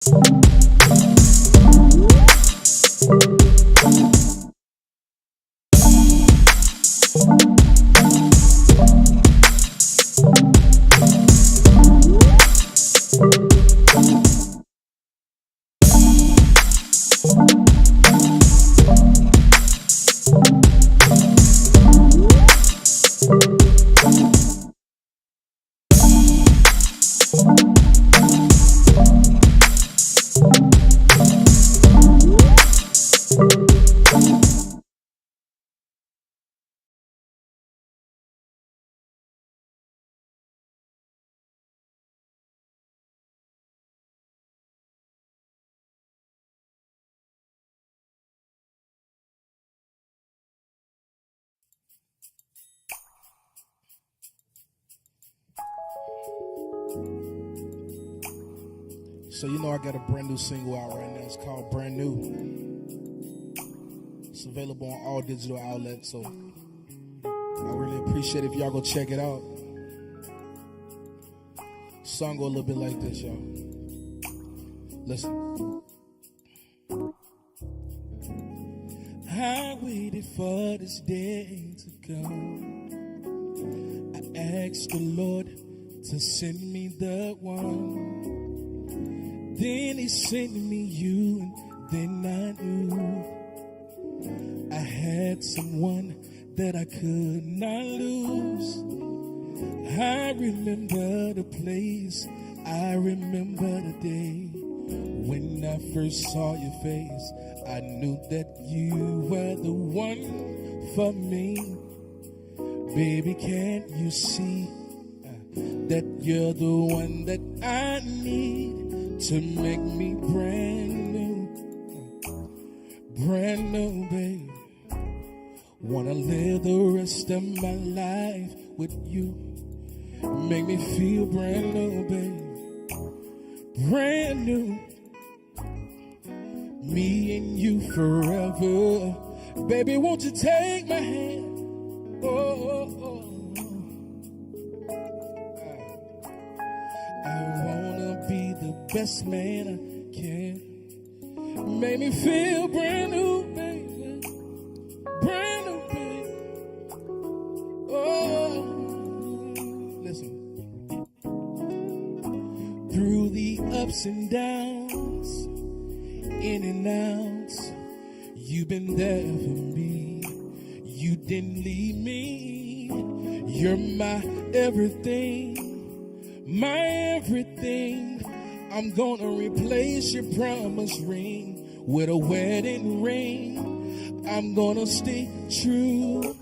So you know I got a brand new single out right now. It's called Brand New. It's available on all digital outlets, so I really appreciate it if y'all go check it out. Song go a little bit like this, y'all. Listen. I waited for this day to come. I asked the Lord to send me the one. Then he sent me you, and then I knew I had someone that I could not lose. I remember the place, I remember the day when I first saw your face. I knew that you were the one for me. Baby, can't you see that you're the one that I need to make me brand new, babe. Wanna live the rest of my life with you. Make me feel brand new, babe. Brand new. Me and you forever. Baby, won't you take my hand? I wanna be the best man I can. Make me feel brand new, baby. Brand new, baby. Oh, listen. Through the ups and downs, in and outs, you've been there for me. You didn't leave me. You're my everything, my everything. I'm gonna replace your promise ring with a wedding ring. I'm gonna stay true,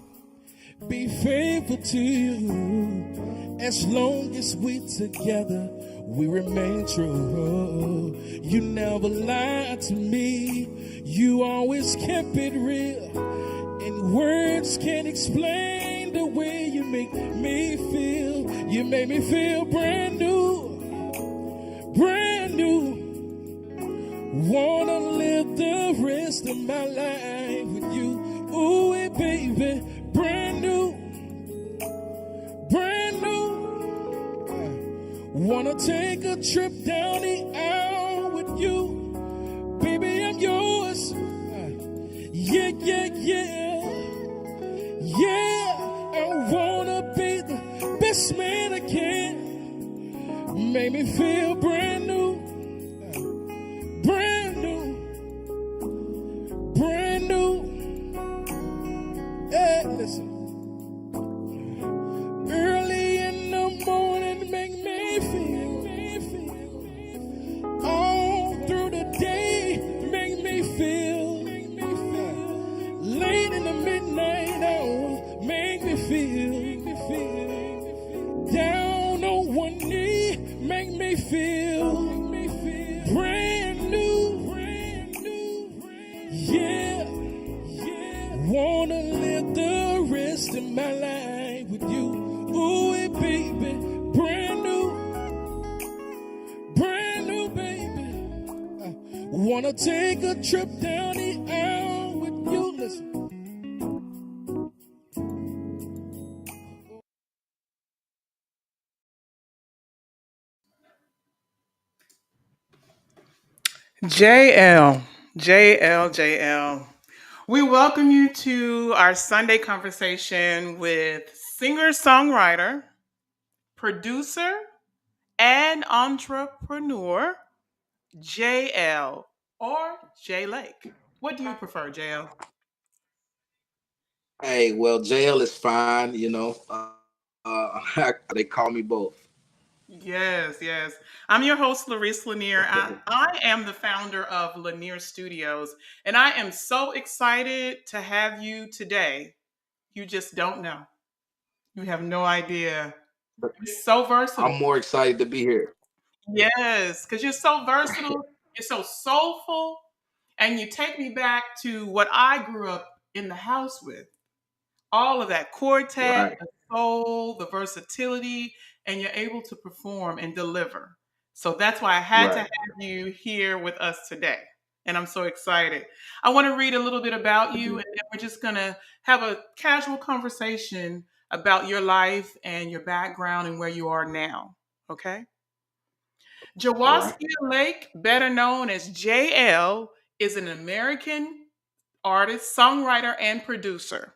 be faithful to you. As long as we together, we remain true. You never lied to me. You always kept it real. And words can't explain the way you make me feel. You make me feel brand new. Brand new. Wanna live the rest of my life with you. Ooh, baby, brand new. Brand new. Wanna take a trip down the aisle with you. Baby, I'm yours. Yeah, yeah, yeah. Yeah, I wanna be the best man I can. Make me feel brand new. Brand new. Brand new. Hey, listen. Early in the morning, make me feel. All through the day, make me feel. Late in the midnight hour, make me feel. Down on one knee, make me feel. Brand new. Yeah. Wanna live the rest of my life with you. Ooh, baby, brand new. Brand new, baby. Wanna take a trip down the aisle with you. Listen. JL, JL. We welcome you to our Sunday conversation with singer songwriter, producer, and entrepreneur JL or JLake. What do you prefer, JL? Hey, well, JL is fine, they call me both. Yes. I'm your host, Laurice Lanier. I am the founder of Lanier Studios, and I am so excited to have you today. You just don't know. You have no idea. You're so I'm versatile. more excited to be here. Yes, because you're so versatile, you're so soulful, and you take me back to what I grew up in the house with. All of that quartet, Right, the soul, the versatility, and you're able to perform and deliver. So that's why I had to right. have you here with us today. And I'm so excited. I want to read a little bit about you, and then we're just going to have a casual conversation about your life and your background and where you are now. Okay? All right. Jawaski Lake, better known as JL, is an American artist, songwriter, and producer.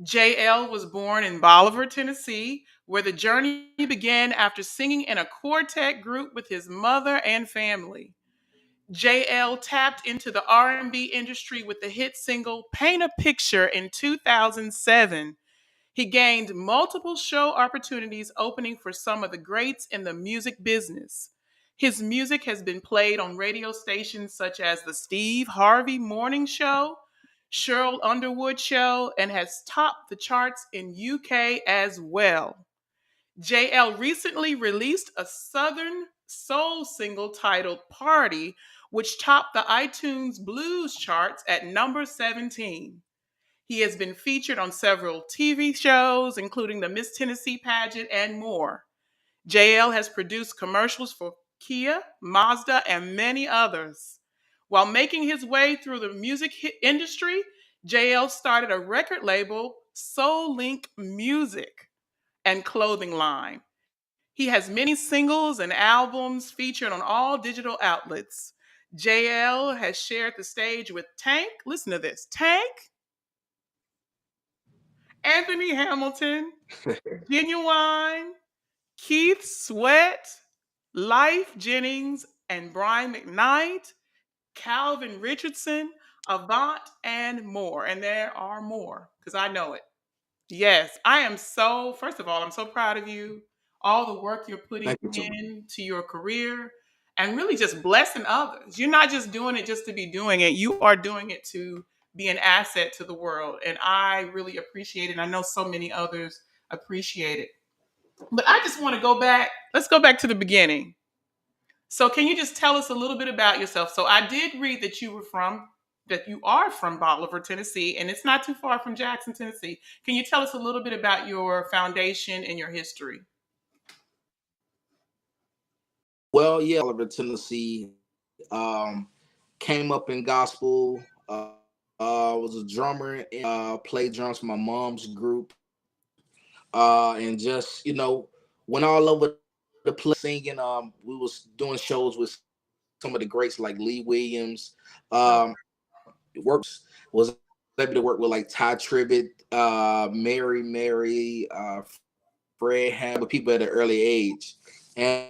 JL was born in Bolivar, Tennessee, where the journey began after singing in a quartet group with his mother and family. JL tapped into the R&B industry with the hit single Paint a Picture in 2007. He gained multiple show opportunities opening for some of the greats in the music business. His music has been played on radio stations such as the Steve Harvey Morning Show, Cheryl Underwood Show, and has topped the charts in UK as well. JL recently released a Southern soul single titled Party, which topped the iTunes Blues charts at number 17. He has been featured on several TV shows, including the Miss Tennessee pageant and more. JL has produced commercials for Kia, Mazda, and many others. While making his way through the music industry, JL started a record label, Soul Link Music, and clothing line. He has many singles and albums featured on all digital outlets. JL has shared the stage with Tank. Listen to this Tank, Anthony Hamilton, Genuine, Keith Sweat, Life Jennings, and Brian McKnight, Calvin Richardson, Avant, and more. And there are more because I know it. Yes, I am so, first of all, I'm so proud of you, all the work you're putting Thank you too. into your career and really just blessing others. You're not just doing it just to be doing it, you are doing it to be an asset to the world. And I really appreciate it. And I know so many others appreciate it. But I just want to go back. Let's go back to the beginning. So, can you just tell us a little bit about yourself? So, I did read that you are from Bolivar, Tennessee, and it's not too far from Jackson, Tennessee. Can you tell us a little bit about your foundation and your history? Well, yeah, Oliver, Tennessee. Came up in gospel. Was a drummer and played drums for my mom's group. And just went all over the place singing. We was doing shows with some of the greats like Lee Williams. Oh, Was able to work with like Ty Tribbett, Mary, Fred Ham, people at an early age. And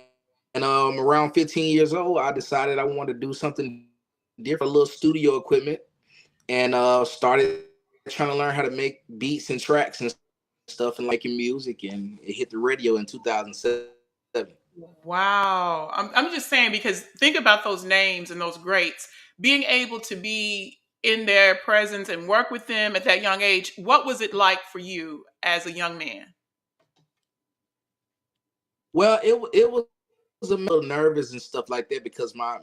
around 15 years old, I decided I wanted to do something different, a little studio equipment, and started trying to learn how to make beats and tracks and stuff and like making music. And it hit the radio in 2007. wow. I'm just saying because think about those names and those greats, being able to be in their presence and work with them at that young age. What was it like for you as a young man? Well, it was a little nervous and stuff like that because my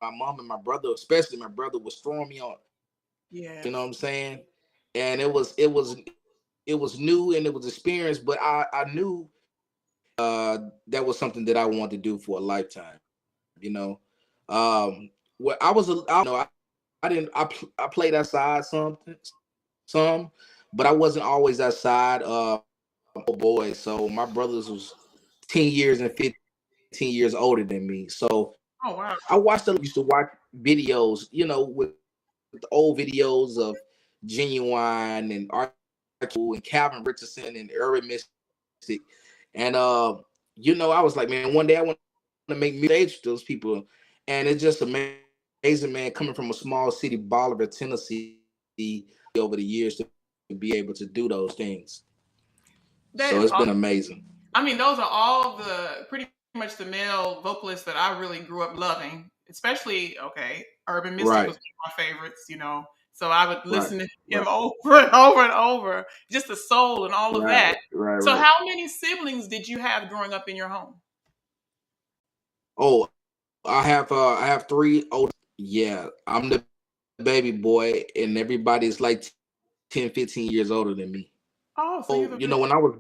mom and my brother, especially my brother, was throwing me on. You know what I'm Yes. saying? And it was new and it was experience, but I knew that was something that I wanted to do for a lifetime. What I was, I didn't, I played outside some, but I wasn't always outside. Boy, so my brothers was 10 years and 15 years older than me, so Oh wow. I watched used to watch videos, with the old videos of Genuine and and Calvin Richardson and Urban Mystic. And I was like, man, one day I want to make music stage with those people. And it's just amazing, man, coming from a small city, Bolivar, Tennessee, over the years to be able to do those things. So it's been That is amazing. awesome. I mean, those are all the pretty much the male vocalists that I really grew up loving. Especially, okay, Urban Mystic Right, was one of my favorites, So I would right, listen to him right, over and over and over, just the soul and all of right, that. right, So, right. how many siblings did you have growing up in your home? Oh, I have three older. Yeah, I'm the baby boy, and everybody's like 10, 15 years older than me. Oh, so So, you're the when I was,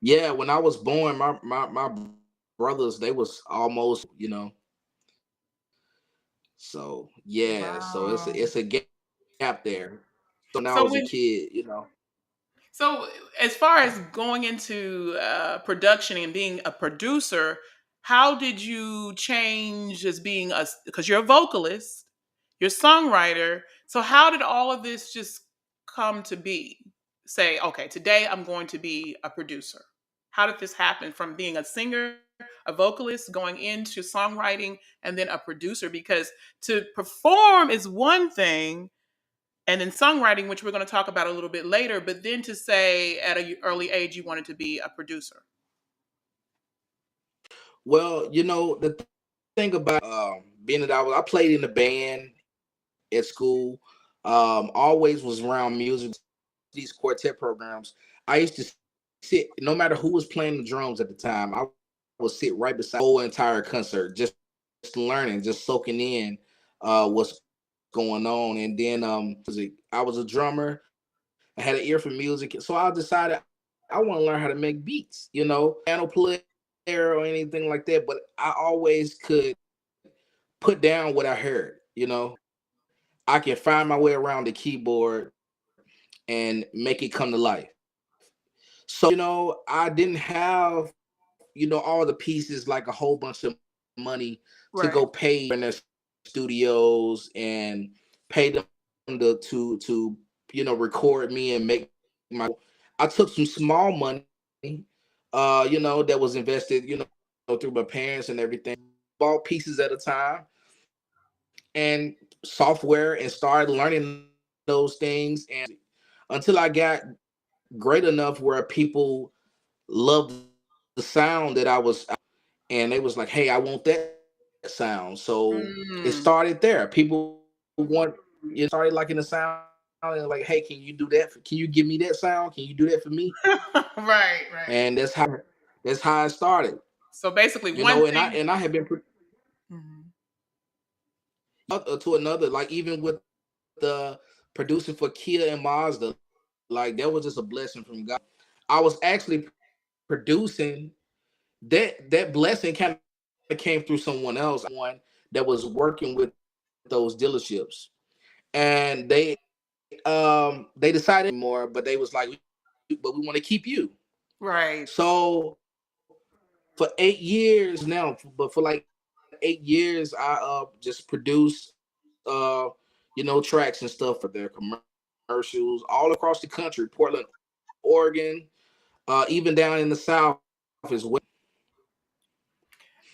yeah, when I was born, my brothers, they was almost, so yeah, so wow. it's a gap there. So when I was a So kid, when So, as far as going into production and being a producer, how did you change as being because you're a vocalist, you're a songwriter. So, how did all of this just come to be? Say, okay, today I'm going to be a producer. How did this happen from being a singer, a vocalist, going into songwriting, and then a producer? Because to perform is one thing, and in songwriting, which we're going to talk about a little bit later, but then to say at an early age you wanted to be a producer. well, the thing about being that I played in the band at school, always was around music, these quartet programs. I used to sit, no matter who was playing the drums at the time, I would sit right beside the whole entire concert, just learning, just soaking in what's going on. And then I was a drummer. I had an ear for music, so I decided I want to learn how to make beats. Piano player or anything like that, but I always could put down what I heard. I can find my way around the keyboard and make it come to life. So, I didn't have, all the pieces like a whole bunch of money to go pay Right. people in their studios and pay them to record me and make my. I took some small money, that was invested, through my parents and everything. Bought pieces at a time and software and started learning those things and until I got great enough where people loved the sound that I was and they was like, hey, I want that sound. So it started there. People Mm. started liking the sound and like, hey, can you do that can you give me that sound, can you do that for me? Right, And right. that's how it started. So basically, And one I have thing. been Mhm. to another, like even with the producing for Kia and Mazda, like that was just a blessing from God. I was actually producing that blessing kind of came through someone else. That was working with those dealerships, and they decided anymore, but they was like, but we want to keep you. Right. So for 8 years now, but for like 8 years, I just produced tracks and stuff for their commercials all across the country, Portland, Oregon, even down in the South as well.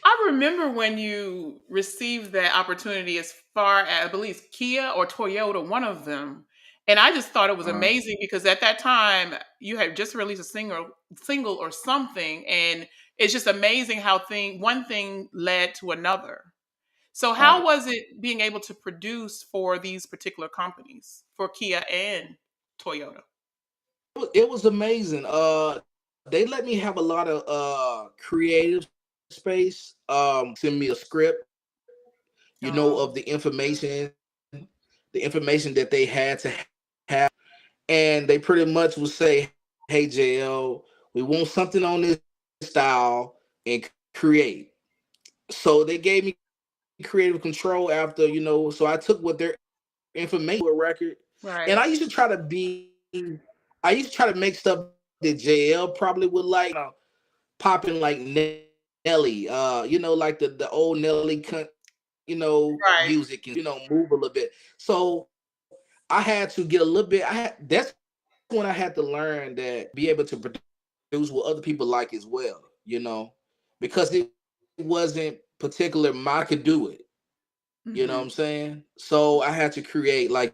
I remember when you received that opportunity as far as, I believe, Kia or Toyota, one of them. And I just thought it was amazing because at that time you had just released a single or something, and it's just amazing how one thing led to another. So how Right. was it being able to produce for these particular companies, for Kia and Toyota? It was amazing. They let me have a lot of creative space. Send me a script, of the Oh, information that they had to have, and they pretty much would say, "Hey, JL, we want something on this style and create." So they gave me creative control after, so I took what their information into a record, and right. I used to try to make stuff that JL probably would like, popping like Nelly Nelly, like the old Nelly, Right. music, and move a little bit. So I had to get a little bit. That's when I had to learn that be able to produce what other people like as well. Because it wasn't particular. I could do it. You know what Hmm. I'm saying? So I had to create like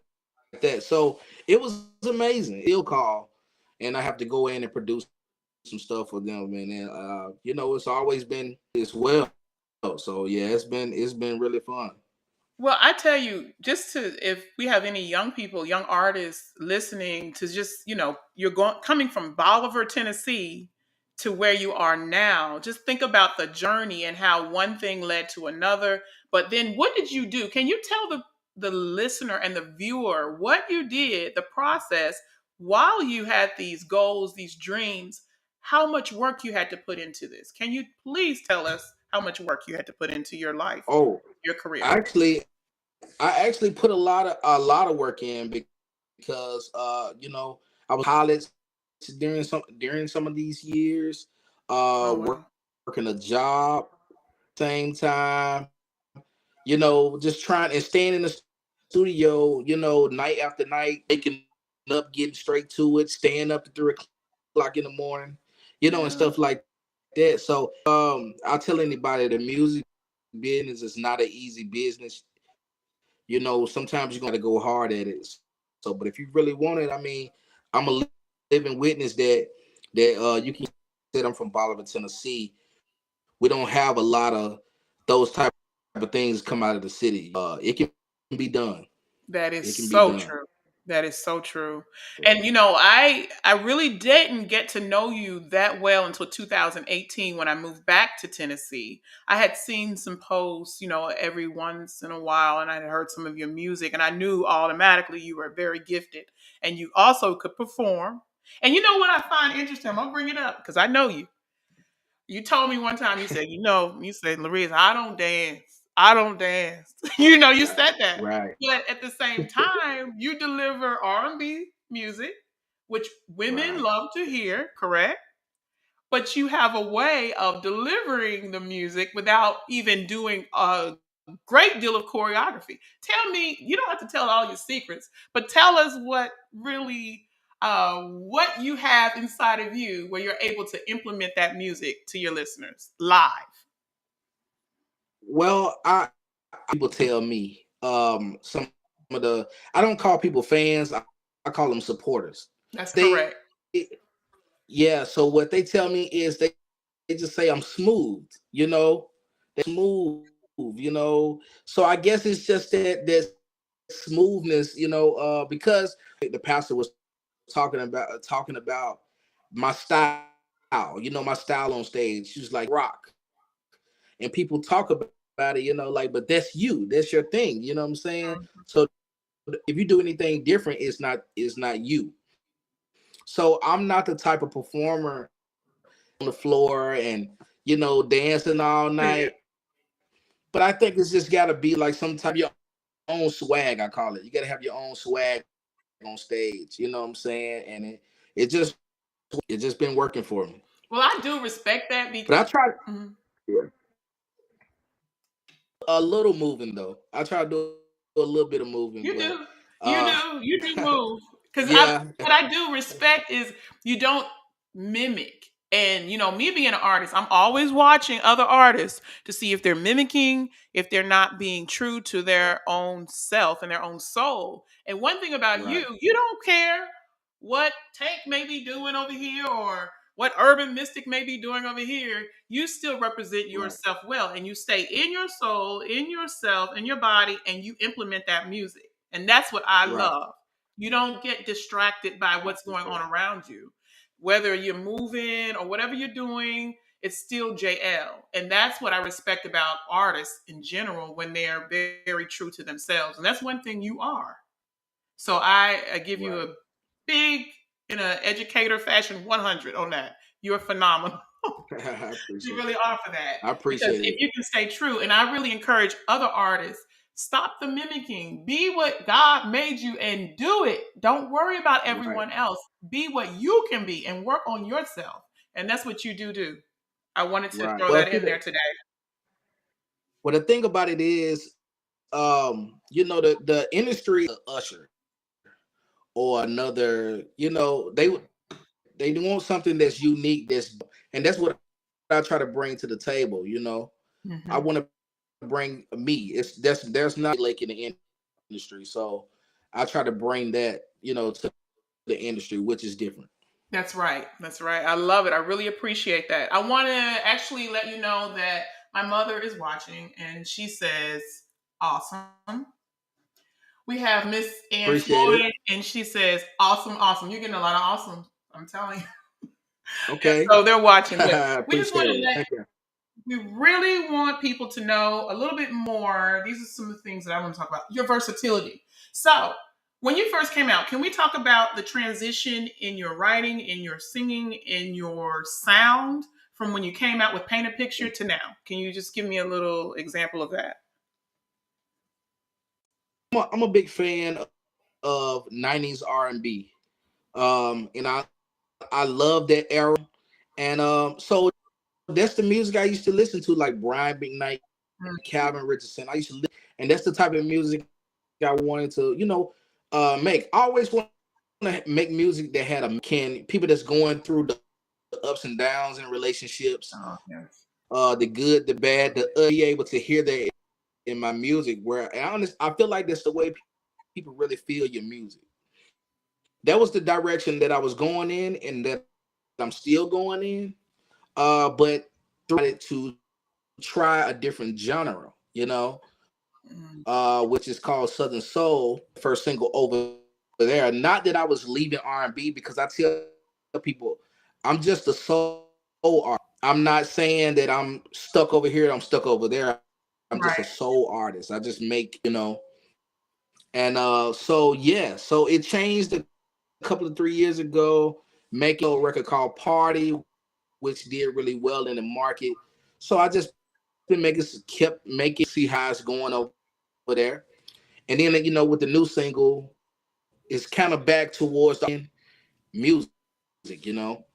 that. So it was amazing. He'll call, and I have to go in and produce some stuff for them, and it's always been as well. So yeah, it's been really fun. Well, I tell you, just to if we have any young people, young artists listening to just, you're going coming from Bolivar, Tennessee to where you are now. Just think about the journey and how one thing led to another. But then what did you do? Can you tell the listener and the viewer what you did, the process while you had these goals, these dreams, how much work you had to put into this? Can you please tell us how much work you had to put into your life, Oh, your career? actually, I actually put a lot of work in because I was college during some of these years, Oh, wow. working a job same time, just trying and staying in the studio, night after night, waking up, getting straight to it, staying up to 3 o'clock in the morning, and Yeah, stuff like that. So I'll tell anybody the music business is not an easy business. Sometimes you're gonna go hard at it. So, but if you really want it, I mean, I'm a living witness that you can say I'm from Bolivar, Tennessee. We don't have a lot of those type of things come out of the city. It can be done. that is It can be so done. true. That is so true. Yeah. And I really didn't get to know you that well until 2018 when I moved back to Tennessee. I had seen some posts, every once in a while, and I had heard some of your music, and I knew automatically you were very gifted, and you also could perform. And you know what I find interesting? I'm gonna bring it up because I know you. You told me one time, you said, Laurice, I don't dance. I don't dance. You Right. said that. Right. But at the same time, you deliver R&B music, which women Right. love to hear, correct? But you have a way of delivering the music without even doing a great deal of choreography. Tell me, you don't have to tell all your secrets, but tell us what you have inside of you where you're able to implement that music to your listeners live. Well, people tell me some of the I don't call people fans. I call them supporters. That's They correct. Yeah. So what they tell me is they just say I'm smooth. They smooth. So I guess it's just that smoothness. Because the pastor was talking about my style. My style on stage. She was like rock, and people talk about it. Like, but that's you. That's your thing. You know what I'm saying? So if you do anything different, it's not you. So I'm not the type of performer on the floor and dancing all Yeah. night. But I think it's just got to be like some type of your own swag. I call it. You got to have your own swag on stage. You know what I'm saying? And it just been working for me. Well, I do respect that But because I try Mhm. a little moving though. I try to do a little bit of moving, You but do. uh You do move. Because yeah, what I do respect is you don't mimic. And me being an artist, I'm always watching other artists to see if they're mimicking, if they're not being true to their own self and their own soul. And one thing about right, you don't care what Tank may be doing over here or what Urban Mystic may be doing over here. You still represent right, yourself well and you stay in your soul, in yourself, in your body, and you implement that music. And that's what I right. love. You don't get distracted by I what's going appreciate on it. around you. Whether you're moving or whatever you're doing, it's still JL. And that's what I respect about artists in general when they are very, very true to themselves. And that's one thing you are. So I give you Right. a big, in an educator fashion, 100 on that. You're phenomenal. I You appreciate it. really are for that. I Because appreciate if it. you can stay true, and I really encourage other artists, stop the mimicking. Be what God made you and do it. Don't worry about Right. everyone else. Be what you can be and work on yourself. And that's what you do. I wanted to Right. throw Well, that see, in there today. the thing about it is, the industry usher or another, they want something that's unique, and that's what I try to bring to the table. I Hmm. want to bring me. There's not like in the industry, so I try to bring that to the industry, which is different. That's right. That's right. I love it. I really appreciate that. I want to actually let you know that my mother is watching and she says, awesome. We have Miss Ann Appreciate it. Floyd and she says, awesome, awesome. You're getting a lot of awesome. I'm telling you. And Okay. so they're watching. But we just Appreciate want to it. let Thank you. we really want people to know a little bit more. These are some of the things that I want to talk about. Your versatility. So, when you first came out, can we talk about the transition in your writing, in your singing, in your sound from when you came out with Paint a Picture to now? Can you just give me a little example of that? I'm a big fan of '90s R&B, and I love that era, and so that's the music I used to listen to, like Brian McKnight, Mm, Calvin Richardson. I used to, and that's the type of music I wanted to, make. I always want to make music that had a people that's going through the ups and downs in relationships, oh, yes. the good, the bad, be able to hear that in my music. Where I feel like that's the way people really feel your music. That was the direction that I was going in, and that I'm still going in. But decided to try a different genre, Mm, which is called Southern Soul. First single over there. Not that I was leaving R&B, because I tell people I'm just a soul artist. I'm not saying that I'm stuck over here, I'm stuck over there. I'm just a right. soul artist. I just make, and so yeah, so it changed a couple of 3 years ago, making a record called Party, which did really well in the market. So I just been kept making, see how it's going over there. And then with the new single, it's kind of back towards the music, you know.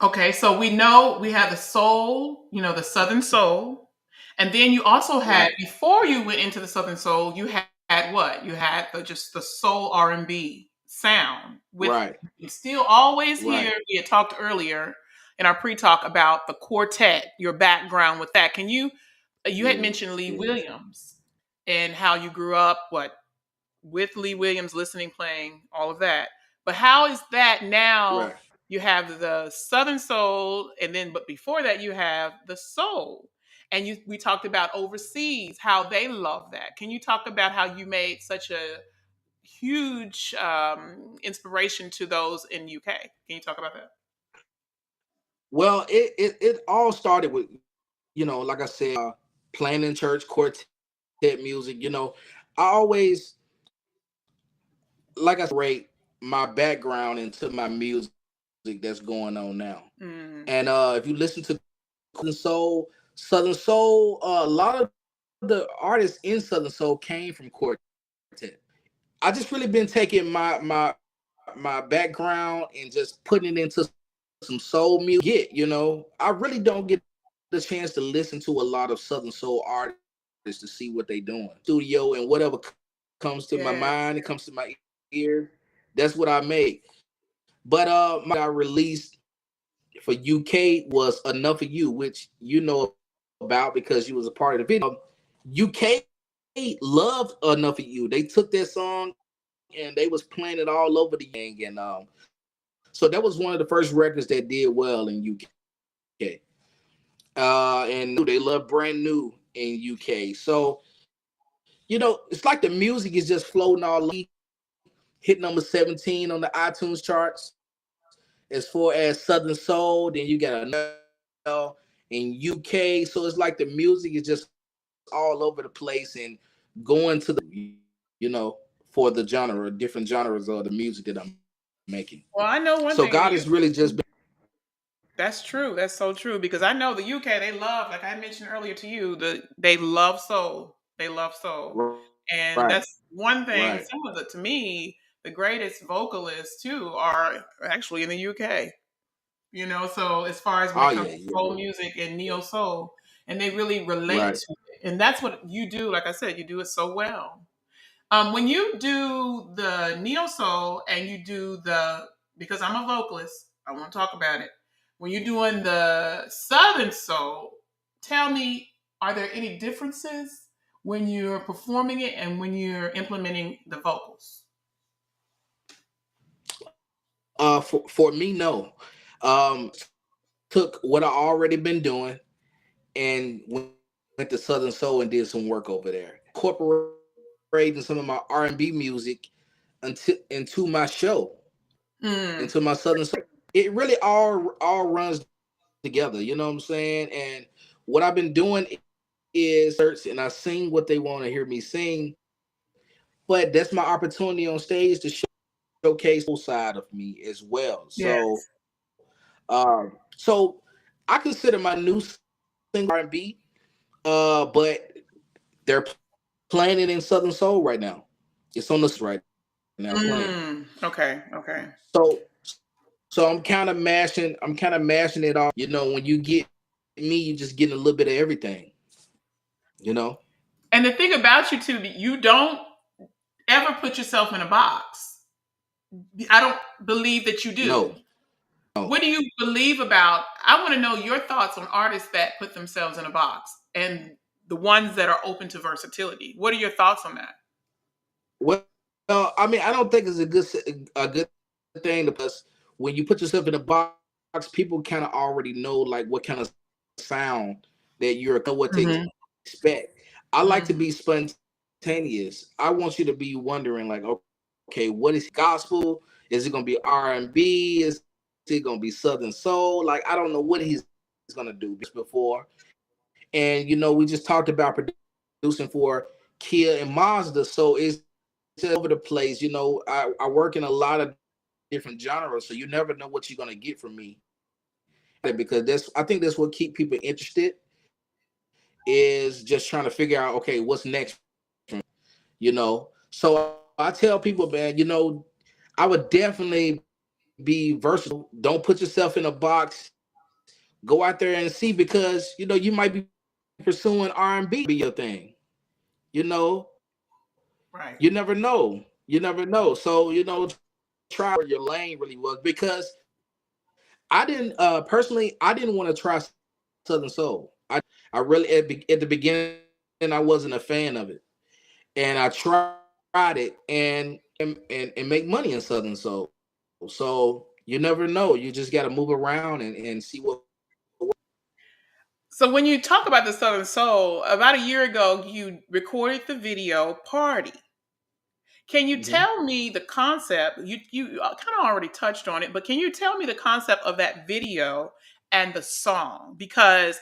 Okay, so we know we have the soul, the Southern soul. And then you also had, Right, before you went into the Southern soul, you had what? You had just the soul R&B sound with right, you still always hear, right. we had talked earlier in our pre-talk about the quartet, your background with that. You had Yeah, mentioned Lee yeah, Williams and how you grew up, with Lee Williams listening, playing, all of that. But how is that now? right. You have the Southern Soul, and then, but before that, you have the Soul. And we talked about overseas, how they love that. Can you talk about how you made such a huge inspiration to those in UK? Can you talk about that? Well, it all started with, like I said, playing in church, quartet music. I always, like I said, rate my background into my music that's going on now. Mm, And if you listen to Southern Soul, a lot of the artists in Southern Soul came from quartet. I just really been taking my background and just putting it into some soul music. I really don't get the chance to listen to a lot of Southern Soul artists to see what they doing. Studio and whatever comes to my yes. mind, it comes to my ear. That's what I make. But I released for UK was Enough of You, which you know about because you was a part of the video. UK loved Enough of You. They took that song and they was playing it all over the gang, and so that was one of the first records that did well in UK. And they love Brand New in UK. So it's like the music is just floating all, hit number 17 on the iTunes charts. As far as Southern Soul, then you got a in UK. So it's like the music is just all over the place and going to you know, for the genre, different genres of the music that I'm making. Well, I know one So thing in God the has really just been That's true. That's so true because I know the UK, they love, like I mentioned earlier to you, they love soul. They love soul. And right, that's one thing, right. some of the, to me, the greatest vocalists too are actually in the UK. So as far as when Oh it comes yeah, to yeah, soul music and neo soul, and they really relate right. to it. And that's what you do. Like I said, you do it so well. When you do the neo soul and you do because I'm a vocalist, I want to talk about it. When you're doing the southern soul, tell me, are there any differences when you're performing it and when you're implementing the vocals? For me, no. Took what I already been doing and went to Southern Soul and did some work over there, incorporating some of my R&B music into my show, Mm, into my Southern Soul. It really all runs together. You know what I'm saying? And what I've been doing is search and I sing what they want to hear me sing, but that's my opportunity on stage to showcase the whole side of me as well. So, yes. so I consider my new single R&B, but they're playing it in Southern Soul right now. It's on this right now playing. Okay. Okay. So I'm kind of mashing. I'm kind of mashing it all. When you get me, you just getting a little bit of everything. You know. And the thing about you too, you don't ever put yourself in a box. I don't believe that you do. No. What do you believe about? I want to know your thoughts on artists that put themselves in a box and the ones that are open to versatility. What are your thoughts on that? Well, I mean, I don't think it's a good thing because when you put yourself in a box, people kind of already know like what kind of sound that you're what to Hmm. expect. I like to Hmm. be spontaneous. I want you to be wondering like, okay, what is gospel? Is it gonna be R&B? Is it gonna be Southern soul? Like I don't know what he's gonna do before. And we just talked about producing for Kia and Mazda, so it's over the place. I work in a lot of different genres, so you never know what you're gonna get from me. Because I think that's what keep people interested is just trying to figure out, okay, what's next. So I tell people, man, I would definitely be versatile. Don't put yourself in a box. Go out there and see because you might be pursuing R&B be your thing. You know, Right. you never know. You never know. So try where your lane really was because I didn't personally I didn't want to try Southern Soul. I really at the beginning I wasn't a fan of it, and I tried it and make money in Southern Soul. So you never know. You just got to move around and see what. So when you talk about the Southern Soul, about a year ago, you recorded the video "Party." Can you Mhm. tell me the concept? You kind of already touched on it, but can you tell me the concept of that video and the song? Because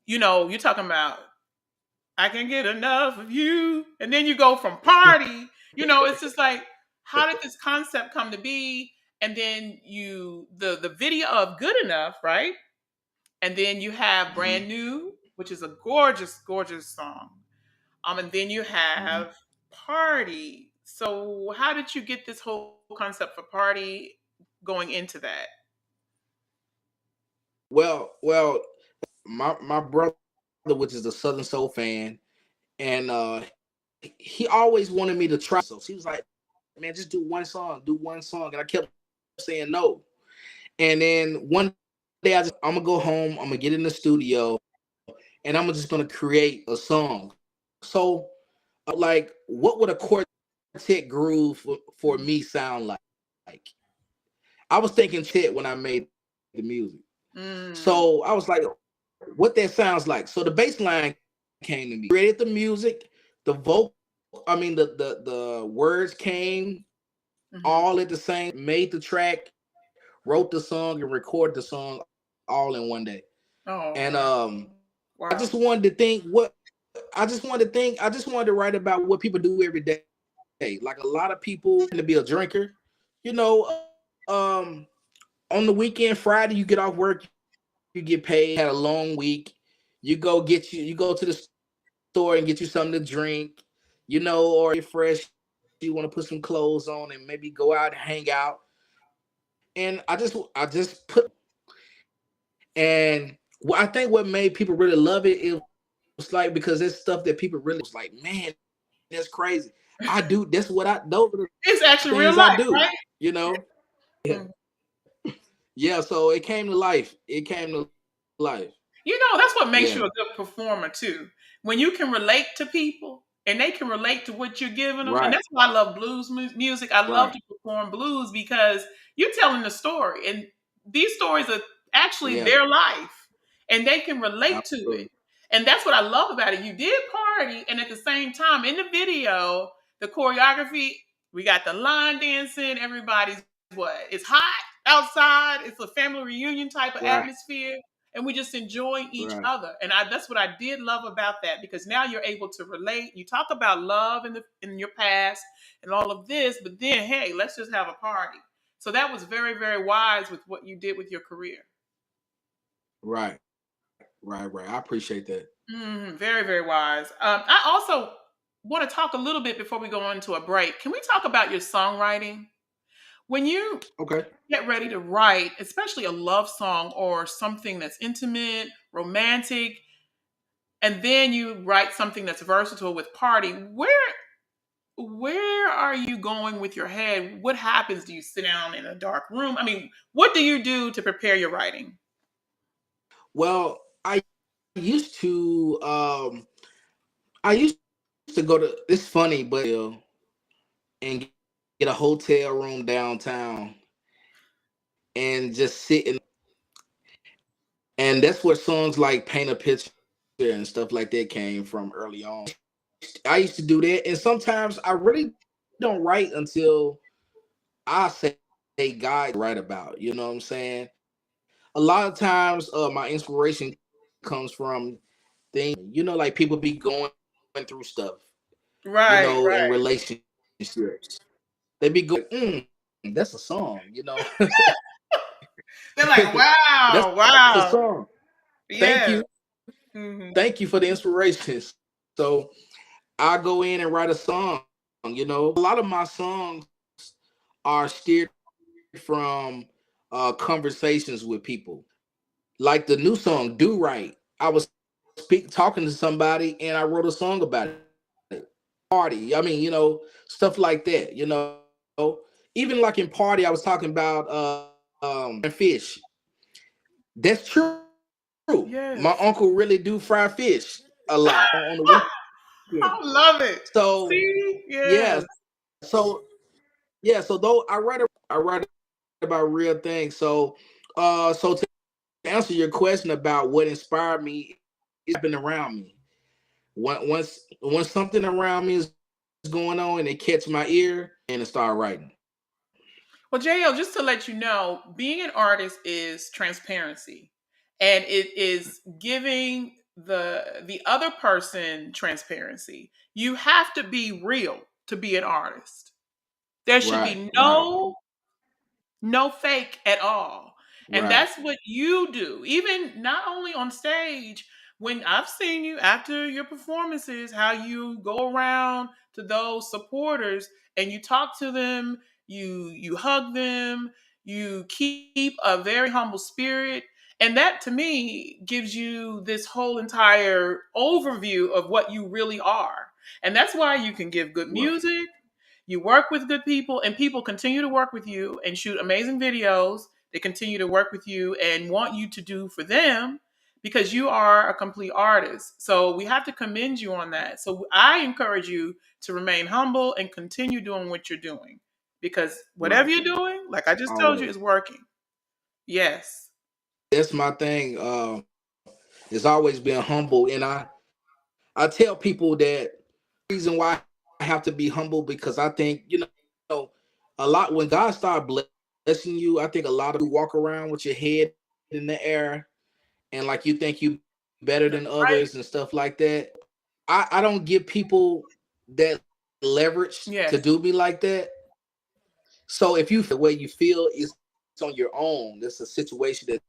you're talking about I can get enough of you, and then you go from party. It's just like how did this concept come to be? And then the video of Good Enough, right? And then you have Mhm. Brand New, which is a gorgeous, gorgeous song. And then you Mhm. have Party. So how did you get this whole concept for Party going into that? Well, my brother, which is a Southern Soul fan, and he always wanted me to try. So he was like, "Man, just do one song," and I kept saying no. And then one day I'm gonna go home, I'm gonna get in the studio, and I'm just gonna create a song. So, like, what would a quartet groove for me sound like? Like, I was thinking when I made the music. Mm, So I was like, what that sounds like. So the bass line came to me. Created the music, the vocal, I mean the words came hmm. all at the same, made the track, wrote the song, and recorded the song all in one day. Oh, And wow. I Wow. just wanted to think what I just wanted to write about what people do every day. Like a lot of people to be a drinker, you know, um on the weekend, Friday, you get off work, you get paid, had a long week, you go to the store and get you something to drink, or you're fresh, you want to put some clothes on and maybe go out and hang out. And I just put And I think what made people really love it, it was like because it's stuff that people really was like, man, that's crazy. I do. That's what I. Those are the It's actually real things I life, do. right? You know. Yeah. Mm. Yeah. So it came to life. It came to life. You know, that's what makes Yeah. you a good performer too. When you can relate to people and they can relate to what you're giving them. And Right. that's why I love blues music. I love Right. to perform blues because you're telling the story. And these stories are actually Yeah. their life. And they can relate to it. Absolutely. And that's what I love about it. You did party, and at the same time, in the video, the choreography, we got the line dancing, everybody's what? It's hot outside, it's a family reunion type of Right. atmosphere, and we just enjoy each Right. other. And that's what I did love about that, because now you're able to relate. You talk about love in your past and all of this, but then hey, let's just have a party. So that was very, very wise with what you did with your career. Right. Right. Right. I appreciate that. Very, very wise. I also want to talk a little bit before we go on to a break. Can we talk about your songwriting? When you Okay. get ready to write, especially a love song or something that's intimate, romantic, and then you write something that's versatile with party, where are you going with your head? What happens? Do you sit down in a dark room? I mean, what do you do to prepare your writing? Well, used to um I used to go to it's funny, but and get a hotel room downtown and just sit and that's where songs like Paint a Picture and stuff like that came from early on. I used to do that, and sometimes I really don't write until I say God to write about. You know what I'm saying? A lot of times, my inspiration comes from things. You know, like people be going through stuff. You Right, know, in right. relationships, they be going. That's a song. You know, They're like, that's wow, a wow. song. Thank Yeah. you, Hmm. thank you for the inspirations. So I go in and write a song. You know, a lot of my songs are steered from conversations with people. Like the new song, Do Right. I was talking to somebody and I wrote a song about it. Party. I mean, you know, stuff like that, you know. Even like in Party, I was talking about fish. That's true. My Yes. uncle really do fry fish a lot on the weekend. I love it. So See? yeah, Yes. so yeah, so though I write about real things. So so to answer your question about what inspired me, it's been around me. Once something around me is going on and it catch my ear and it start writing. Well, JL, just to let you know, being an artist is transparency. And it is giving the other person transparency. You have to be real to be an artist. There should Right, be right, no fake at all. And right, that's what you do. Even not only on stage, when I've seen you after your performances, how you go around to those supporters and you talk to them, you hug them, you keep a very humble spirit. And that to me gives you this whole entire overview of what you really are. And that's why you can give good right, music, you work with good people, and people continue to work with you and shoot amazing videos. They continue to work with you and want you to do for them because you are a complete artist. So we have to commend you on that. So I encourage you to remain humble and continue doing what you're doing because whatever right. you're doing, like I just told you, Always. is working. Yes. That's my thing. It's always been humble, and I tell people that reason why I have to be humble because I think know a lot when God started blessing you. I think a lot of you walk around with your head in the air and like you think you better than That's right. others and stuff like that. I don't give people that leverage to Yes. do me like that. So if you feel the way you feel is on your own, it's a situation that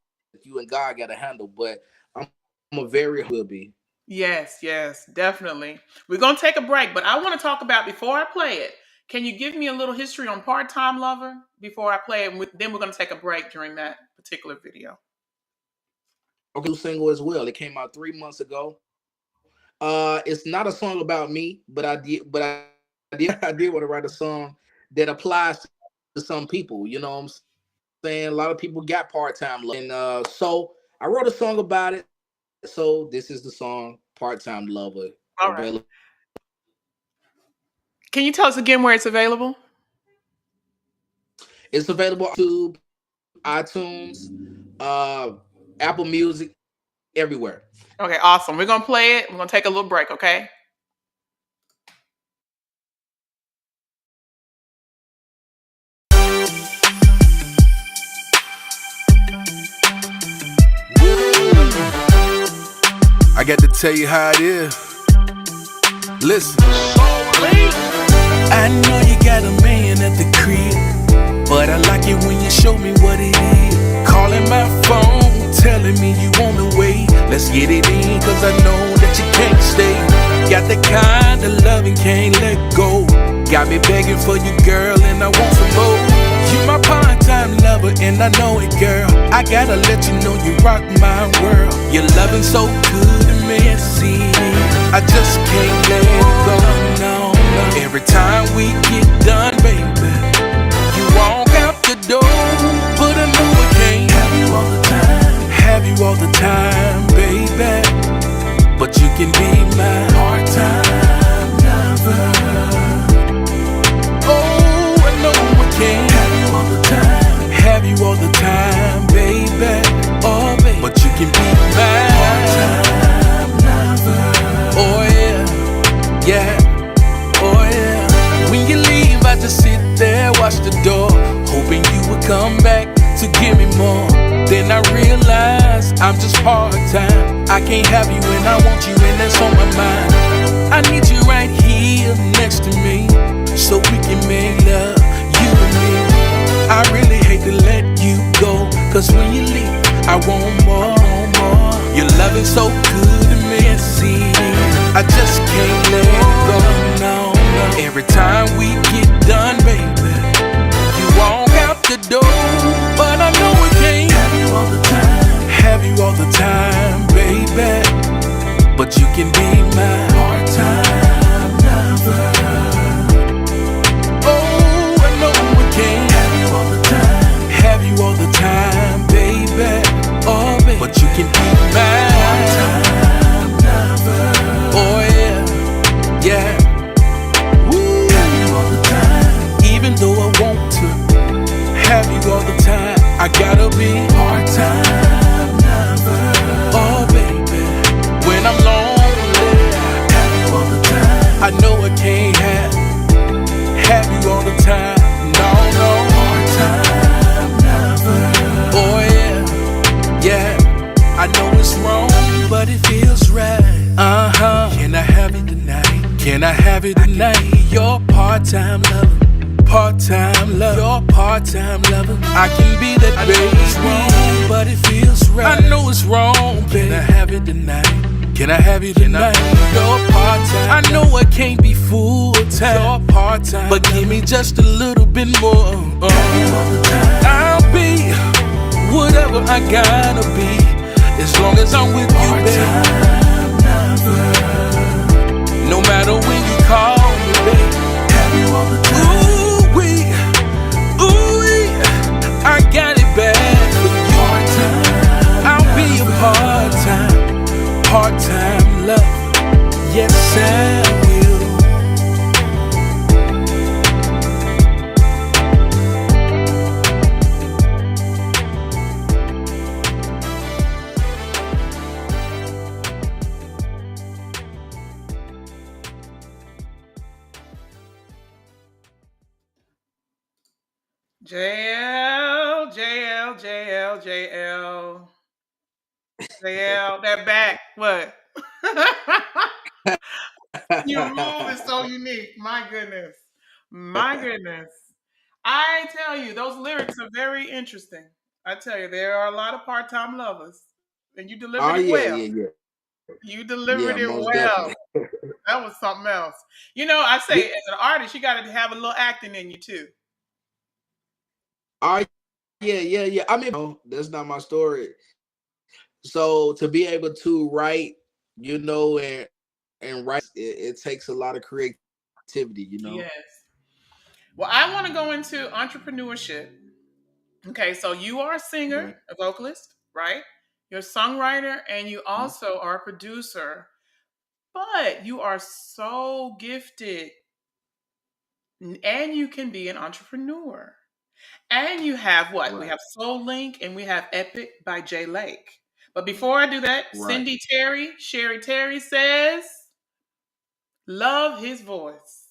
you and God got to handle. But I'm, I'm a very will be. Yes, yes, definitely. We're going to take a break, but I want to talk about before I play it. Can you give me a little history on Part Time Lover before I play it? Then we're going to take a break during that particular video. Okay, new single as well. It came out 3 months ago. It's not a song about me, but I did I did want to write a song that applies to some people. You know what I'm saying? A lot of people got part-time love. And so I wrote a song about it. So this is the song Part-Time Lover, available All on right. YouTube, Can you tell us again where it's available? iTunes, Apple Music, everywhere. Okay, awesome. We're gonna play it. We're gonna take a little break, okay? I got to tell you how it is. Listen. I know you got a man at the crib, but I like it when you show me what it is. Calling my phone, telling me you on the way. Let's get it in, cause I know that you can't stay. Got the kind of loving, can't let go. Got me begging for you, girl, and I want some more. You my part-time lover, and I know it, girl. I gotta let you know you rock my world. Your loving so good and messy, I just can't let it go, no, no. Every time we get done, baby, you walk out the door, but I know I can't have you all the time. Have you all the time, baby, but you can be my part-time lover. Oh, I know I can't have you all the time. Have you all the time, baby. Oh, baby, but you can be my part-time lover. Oh yeah, yeah, oh yeah. When you leave, I just sit there, watch the door, hoping you would come back to give me more. Then I realize I'm just part-time. I can't have you when I want you, and that's on my mind. I need you right here next to me, so we can make love, you and me. I really hate to let you go, cause when you leave, I want more, more. Your love is so good and messy, I just can't let it go, no, no. Every time we get done, baby, you walk out the door, but I know we can't have you all the time. Have you all the time, baby, but you can be my part-time lover. Oh, I know we can't have you all the time. Have you all the time, baby. Oh, baby, but you can be my part-time lover. Oh yeah, yeah. Woo. Have you all the time. Even though I want to have you all the time, I gotta be part-time lover. Oh baby, when I'm lonely, have you all the time. I know I can't have you all the time. No, no, part-time lover. Oh yeah, yeah. I know it's wrong, but it feels right. Can I have it tonight? Can I have it tonight? Your part-time lover. Part-time lover, your part-time lover. I can be that baby, but it feels right. I know it's wrong, baby. Can I have it tonight? Can I have you tonight? Your part-time. I know I can't be full-time. Your part-time, but give me just a little bit more. I'll be whatever I gotta be, as long as I'm with you, baby. No matter when you call me, baby. Have you all the time. I got it bad for you. I'll be a part-time love. Yes, I will. JL, JL, JL, JL, JL, that back, what? Your move is so unique. My goodness. My goodness. I tell you, those lyrics are very interesting. I tell you, there are a lot of part-time lovers, and you Oh delivered it yeah, well. yeah, yeah, You yeah, delivered it most well. definitely. That was something else. You know, I Yeah. say as an artist, you got to have a little acting in you too. Oh yeah, yeah, yeah. I mean, that's not my story. So to be able to write, and write, it takes a lot of creativity. Yes. Well, I want to go into entrepreneurship. Okay, so you are a singer, Right. a vocalist, right? You're a songwriter, and you Mhm. also are a producer. But you are so gifted, and you can be an entrepreneur. And you have what? We Right. have Soul Link and we have Epic by JLake. But before I do that, Right. Sherry Terry says, love his voice.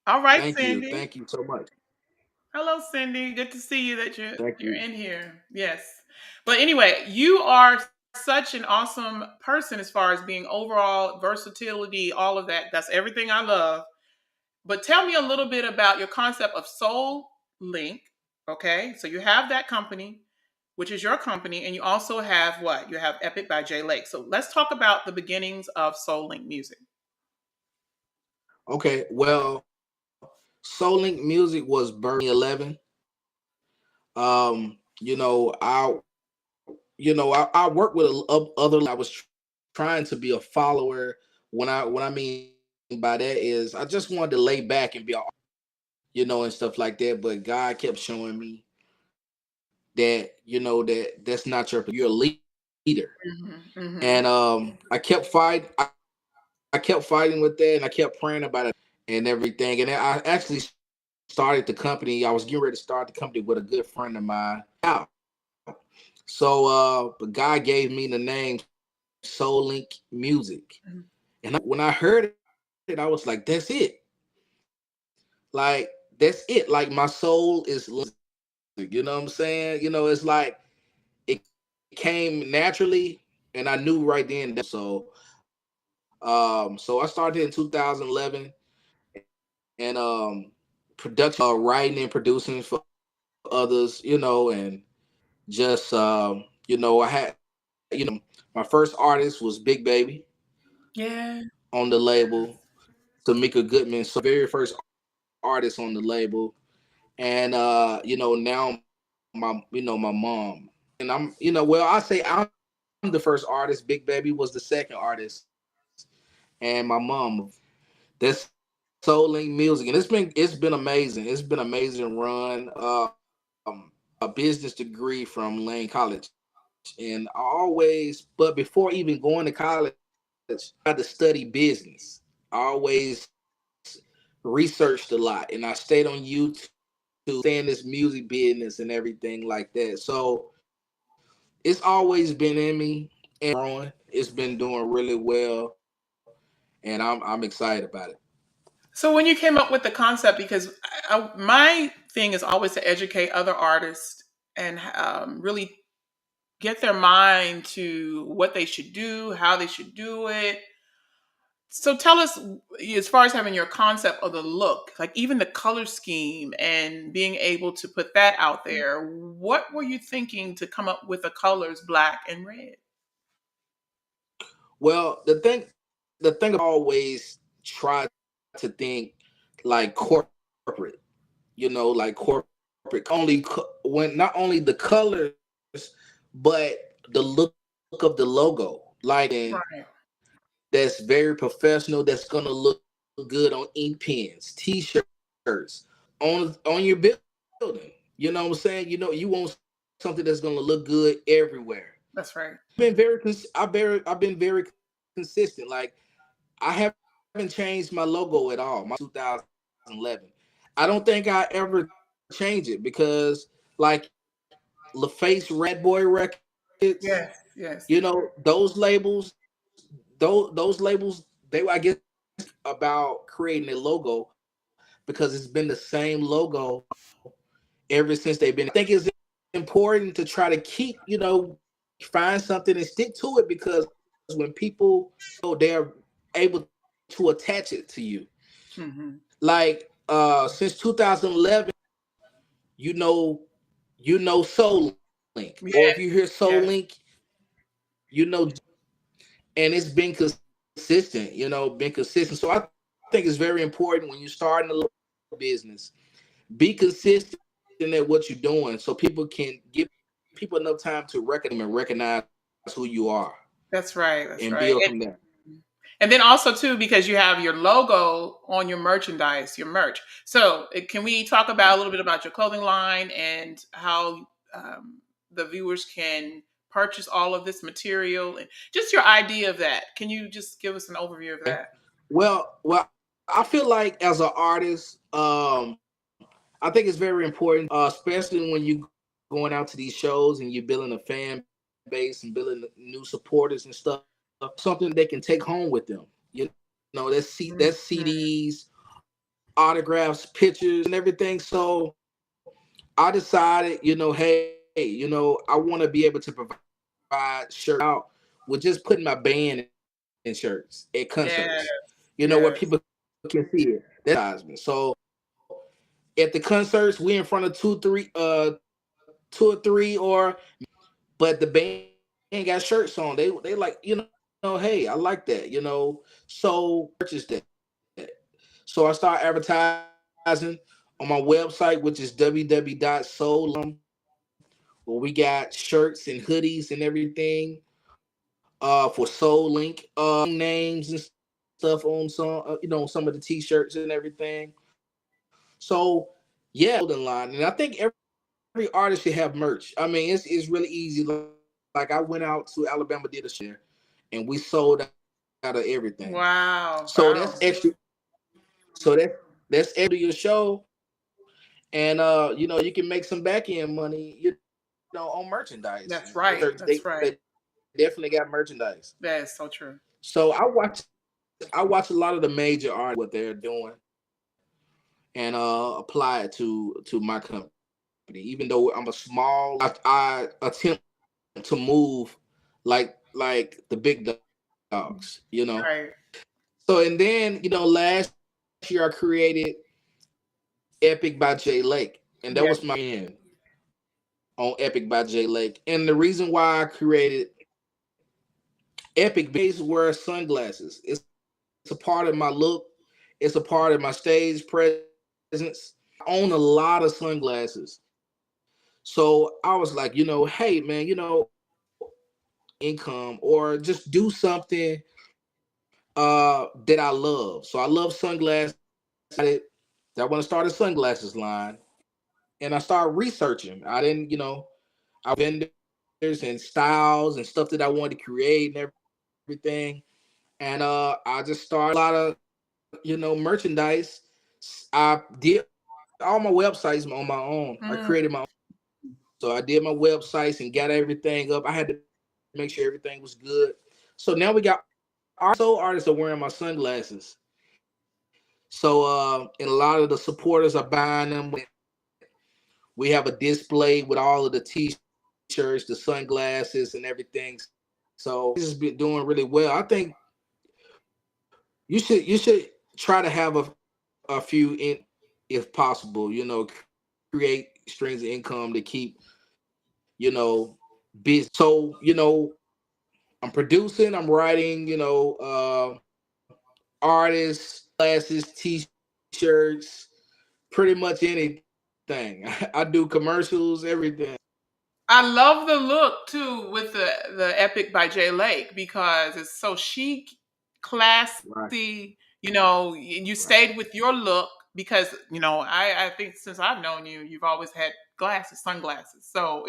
All right, Thank you. Cindy. Thank you so much. Hello, Cindy. Good to see you that Thank you're you. in here. Yes. But anyway, you are such an awesome person as far as being overall versatility, all of that. That's everything I love. But tell me a little bit about your concept of Soul Link. Okay, so you have that company, which is your company, and you also have what? You have Epic by JLake. So let's talk about the beginnings of Soul Link Music. Okay. Well, Soul Link Music was birthed in 2011. I work with other. I was trying to be a follower. When I mean by that is I just wanted to lay back and be, and stuff like that. But God kept showing me that that's not you're a leader. Hmm. And I kept fighting. I kept fighting with that, and I kept praying about it and everything. And I actually started the company. I was getting ready to start the company with a good friend of mine. Out. So, but God gave me the name Soul Link Music, and when I heard it, I was like, "That's it! Like that's it! Like my soul is, you know what I'm saying? It's like it came naturally, and I knew right then. So I started in 2011, and production, writing and producing for others, and just I had, my first artist was Big Baby Yeah. on the label, Tamika Goodman, so very first artist on the label, and now my mom, and I'm well, I say I'm the first artist. Big Baby was the second artist, and my mom. That's Soul Link Music, and it's been amazing. It's been an amazing run. A business degree from Lane College, and but before even going to college, I had to study business. I always researched a lot, and I stayed on YouTube, staying this music business and everything like that. So it's always been in me and growing. It's been doing really well, and I'm excited about it. So when you came up with the concept, because my thing is always to educate other artists and really get their mind to what they should do, how they should do it. So tell us, as far as having your concept of the look, like even the color scheme and being able to put that out there, what were you thinking to come up with the colors black and red? Well, the thing I always try to think like corporate, like corporate. When not only the colors, but the look of the logo, like and Right. that's very professional. That's gonna look good on ink pens, T-shirts, on your building. You know what I'm saying? You want something that's gonna look good everywhere. That's right. I've been very consistent. Like I haven't changed my logo at all. My 2011. I don't think I ever change it because like LaFace Rat Boy Records, Yes. Yes. those labels, those labels, they I guess about creating a logo because it's been the same logo ever since they've been. I think it's important to try to keep, find something and stick to it because when people they're able to attach it to you. Hmm. Like since 2011, you know Soul Link. Or if Yes. you hear Soul Yes. Link, you know and it's been consistent, been consistent. So I think it's very important when you're starting a little business, be consistent at what you're doing so people can give people enough time to recognize who you are That's right. That's and right. build from there. And then also too, because you have your logo on your merchandise, your merch. So can we talk about a little bit about your clothing line and how the viewers can purchase all of this material and just your idea of that? Can you just give us an overview of that? Well, I feel like as an artist, I think it's very important, especially when you going out to these shows and you're building a fan base and building new supporters and stuff. Something they can take home with them. That's Mhm. CDs, autographs, pictures, and everything. So I decided, hey, I want to be able to provide shirts out with just putting my band in shirts at concerts. Yes, Where people yes. can see it. That's advertisement. So at the concerts, we in front of two or three, but the band got shirts on. They like, hey, I like that. So purchase that. So I start advertising on my website, which is www.soul.com, where we got shirts and hoodies and everything for Soul Link names and stuff on some of the t-shirts and everything. So yeah, clothing line, and I think every artist should have merch. I mean, it's really easy. Like I went out to Alabama, did a show, and we sold out of everything. Wow, So that's wow. extra. So that's extra to your show, and you can make some back end money, on merchandise. That's right. That's right. They definitely got merchandise. That is so true. So I watch a lot of the major artists what they're doing and apply it to my company. Even though I'm a small, I attempt to move like the big dogs. Right. So and then last year I created Epic by JLake, and that Yeah. was my end on Epic by JLake. And the reason why I created Epic is wear sunglasses. It's a part of my look. It's a part of my stage presence. I own a lot of sunglasses. So I was like, hey man, income or just do something that I love. So I love sunglasses. I want to start a sunglasses line. And I started researching. I didn't, I vendors and styles and stuff that I wanted to create and everything. And I just started a lot of, merchandise. I did all my websites on my own. I Mm, created my own. So I did my websites and got everything up. I had to make sure everything was good. So now we got artists are wearing my sunglasses. So and a lot of the supporters are buying them. We have a display with all of the t-shirts, the sunglasses, and everything. So this has been doing really well. I think you should try to have a few in if possible. Create streams of income to keep busy. So I'm producing, I'm writing, artists, glasses, t-shirts, pretty much anything. I do commercials, everything. I love the look too with the Epic by JLake because it's so chic, Right, classy. You right, stayed with your look because I think since I've known you, you've always had glasses, sunglasses. So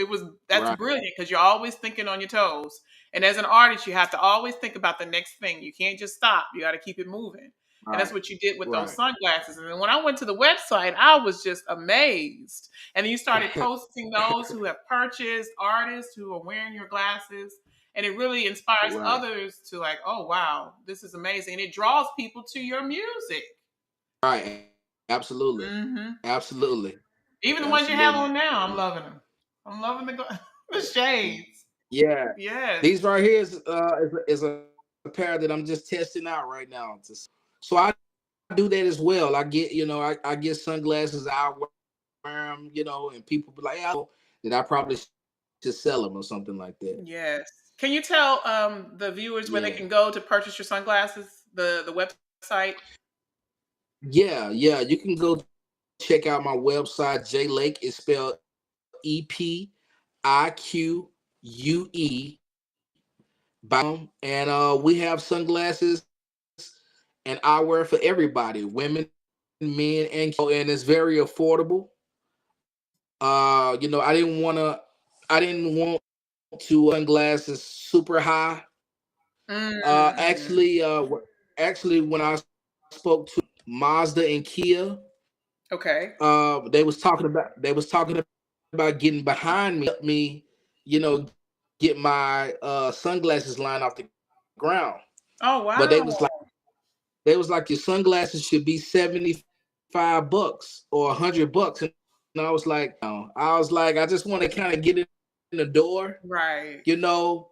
that's right, brilliant because you're always thinking on your toes. And as an artist, you have to always think about the next thing. You can't just stop. You got to keep it moving. And that's right, what you did with those right. sunglasses. And then when I went to the website, I was just amazed. And then you started posting those who have purchased, artists who are wearing your glasses. And it really inspires Right, others to like, oh wow, this is amazing. And it draws people to your music. right. Absolutely, Hmm. absolutely, Even the ones you have absolutely. on now, I'm loving them. I'm loving the shades. Yeah, Yes. these right here is a pair that I'm just testing out right now. So I do that as well. I get I get sunglasses. I wear them, and people be like, yeah, that I probably should sell them or something like that. Yes. Can you tell the viewers where they Yeah, can go to purchase your sunglasses? The website. yeah. You can go check out my website. JLake is spelled EPIQUE and we have sunglasses and eyewear for everybody, women, men, and it's very affordable. I didn't want to sunglasses super high. Mm-hmm. Actually, when I spoke to Mazda and Kia, Okay. they was talking about getting behind me, help me, you know, get my sunglasses line off the ground. Oh, But wow. they was like your sunglasses should be $75 or $100, and I was like, no. I was like, I just want to kind of get in the door, Right. you know,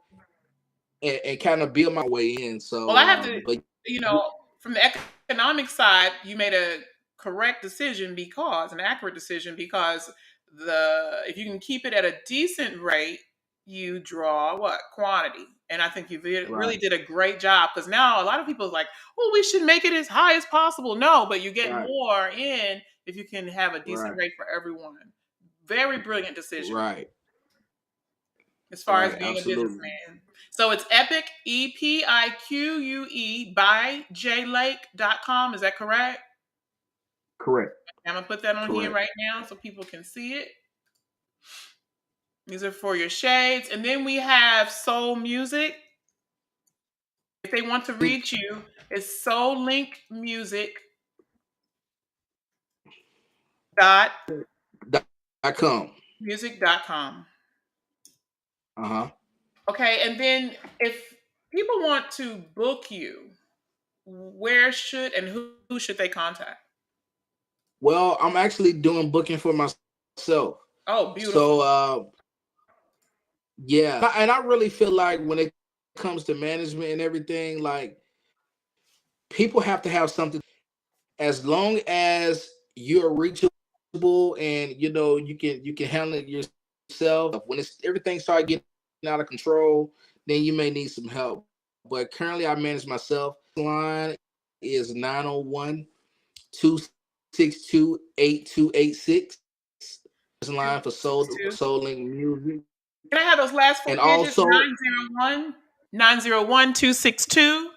and kind of build my way in. Well, I So, have to, but you know, from the economic side, you made a correct decision because an accurate decision because the if you can keep it at a decent rate, you draw what quantity, and I think you really right, did a great job because now a lot of people are like, oh, we should make it as high as possible. No, but you get right, more in if you can have a decent right, rate for everyone. Very brilliant decision right, as far as right, being a absolutely, businessman. So it's Epic, EPIQUE by JLake.com. Is that correct? correct, I'm going to put that on here correct. right now so people can see it. These are for your shades. And then we have Soul Music. If they want to reach you, it's soullinkmusic dot .com. music.com. Uh-huh. Okay, and then if people want to book you, where should and who should they contact? Well, I'm actually doing booking for myself. Oh, So beautiful. yeah, and I really feel like when it comes to management and everything, like people have to have something. As long as you're reachable and you can handle it yourself. When it's everything start getting out of control, then you may need some help. But currently, I manage myself. Line is 901-262-8286. Line for Soul Link Music, Can I have those last four and digits? also 901 901 262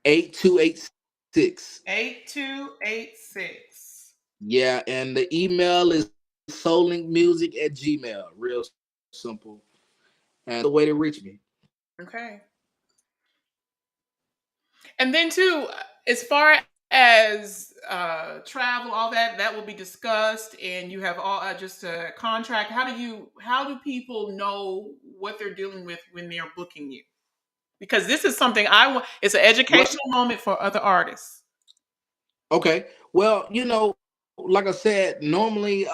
8286. 8286. Yeah, and the email is soullinkmusic@gmail. Real simple. And the way to reach me. Okay. And then, too, as far as travel, all that, that will be discussed. And you have all just a contract. How do people know what they're dealing with when they're booking you? Because this is something I want, it's an Well, educational moment for other artists. okay. Well, like I said, normally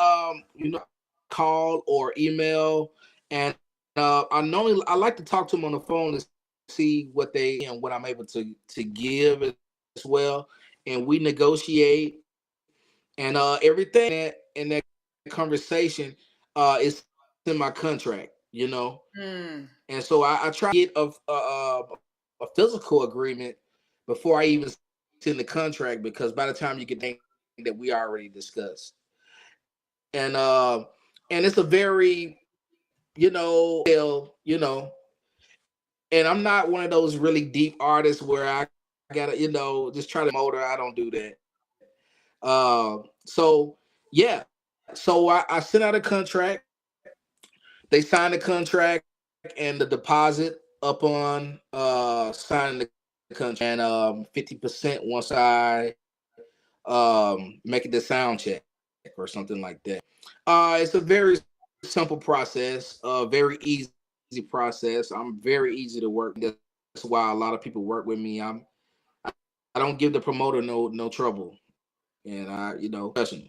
call or email, and I like to talk to them on the phone to see what they and what I'm able to give as well, and we negotiate, and everything in that conversation is in my contract. Hmm. And so I try to get a physical agreement before I even send the contract, because by the time you get that we already discussed, and it's a very and I'm not one of those really deep artists where I gotta just try to motor. I don't do that. So yeah, so I sent out a contract. They signed the contract and the deposit upon signing the contract, and 50% once I make it the sound check or something like that. It's a very simple process, very easy process. I'm very easy to work. That's why a lot of people work with me. I don't give the promoter no trouble, and professional.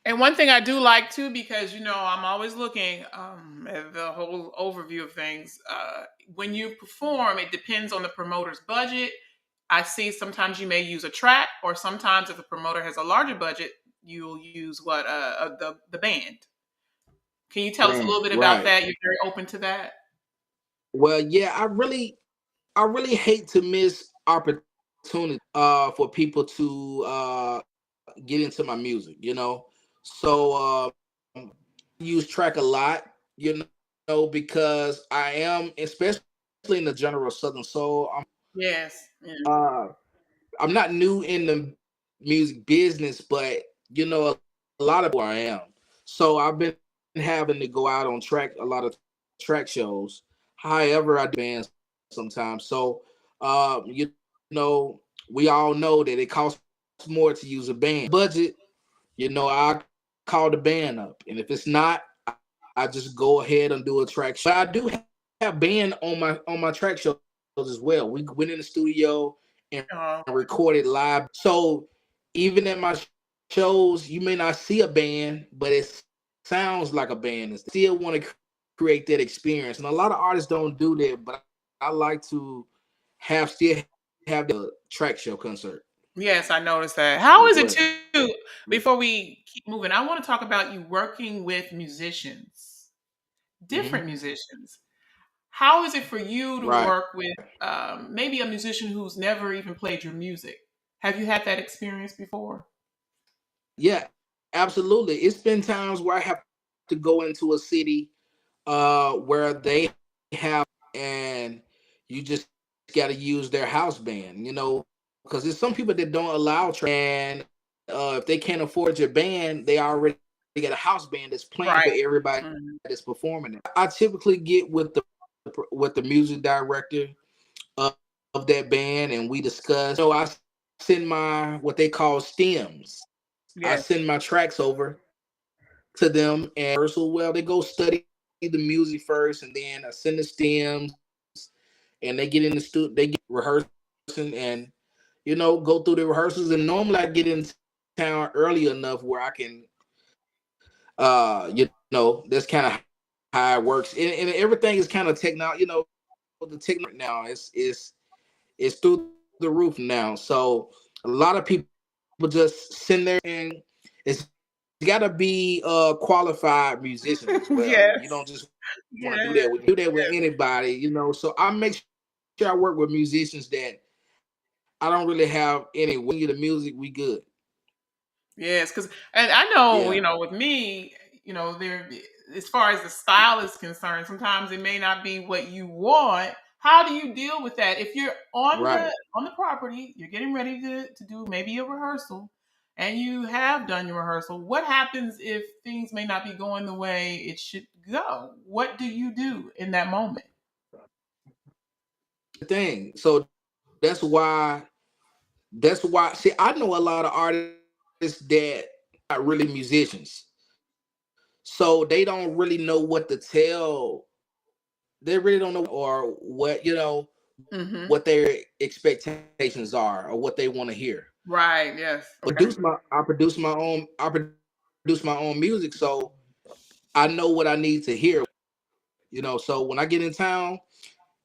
And one thing I do like too, because I'm always looking at the whole overview of things. When you perform, it depends on the promoter's budget. I see sometimes you may use a track, or sometimes if the promoter has a larger budget, you'll use the band. Can you tell us a little Right, bit about right. that? You're very open to that. Well, yeah, I really hate to miss opportunities for people to get into my music. So use track a lot, because I am, especially in the genre of Southern soul. Yes. Yeah. Uh, I'm not new in the music business, but you know, a lot of people I am. So I've been having to go out on a lot of track shows. However, I do bands sometimes. So, you know, we all know that it costs more to use a band. Budget, I call the band up, and if it's not, I just go ahead and do a track show. But I do have band on my track shows as well. We went in the studio and Oh, recorded live. So even at my shows, you may not see a band, but it sounds like a band. Still want to create that experience, and a lot of artists don't do that. But I like to still have the track show concert yes, I noticed that. How as is it well. too? Before we keep moving, I want to talk about you working with musicians, different Hmm. musicians. How is it for you to Right. work with maybe a musician who's never even played your music? Have you had that experience before? Yeah, absolutely. It's been times where I have to go into a city where they have, and you just got to use their house band, because there's some people that don't allow and if they can't afford your band, they already got a house band that's playing for Right. everybody Mhm. that's performing it. I typically get with the music director of that band, and we discuss. I send my what they call stems. I Yes. send my tracks over to them and rehearsal. Well, they go study the music first, and then I send the stems, and they get in the studio, they get rehearsing, and go through the rehearsals. And normally I get in town early enough where I can, that's kind of how it works, and everything is kind of technology. The technology now is through the roof now. So a lot of people just send there, and it's got to be qualified musicians as well. You Yes. don't just want to Yes. do that with anybody. So I make sure I work with musicians that I don't really have any. When you the music, we good. Yes, because and I know, Yeah. with me, there as far as the style is concerned, sometimes it may not be what you want. How do you deal with that? If you're Right. on the property, you're getting ready to do maybe a rehearsal, and you have done your rehearsal, what happens if things may not be going the way it should go? What do you do in that moment? The thing. So that's why. That's why. See, I know a lot of artists that are really musicians, so they don't really know what to tell. They really don't know or Hmm. what their expectations are or what they want to hear. Right. Yes. Okay. I produce my own music, so I know what I need to hear. So when I get in town,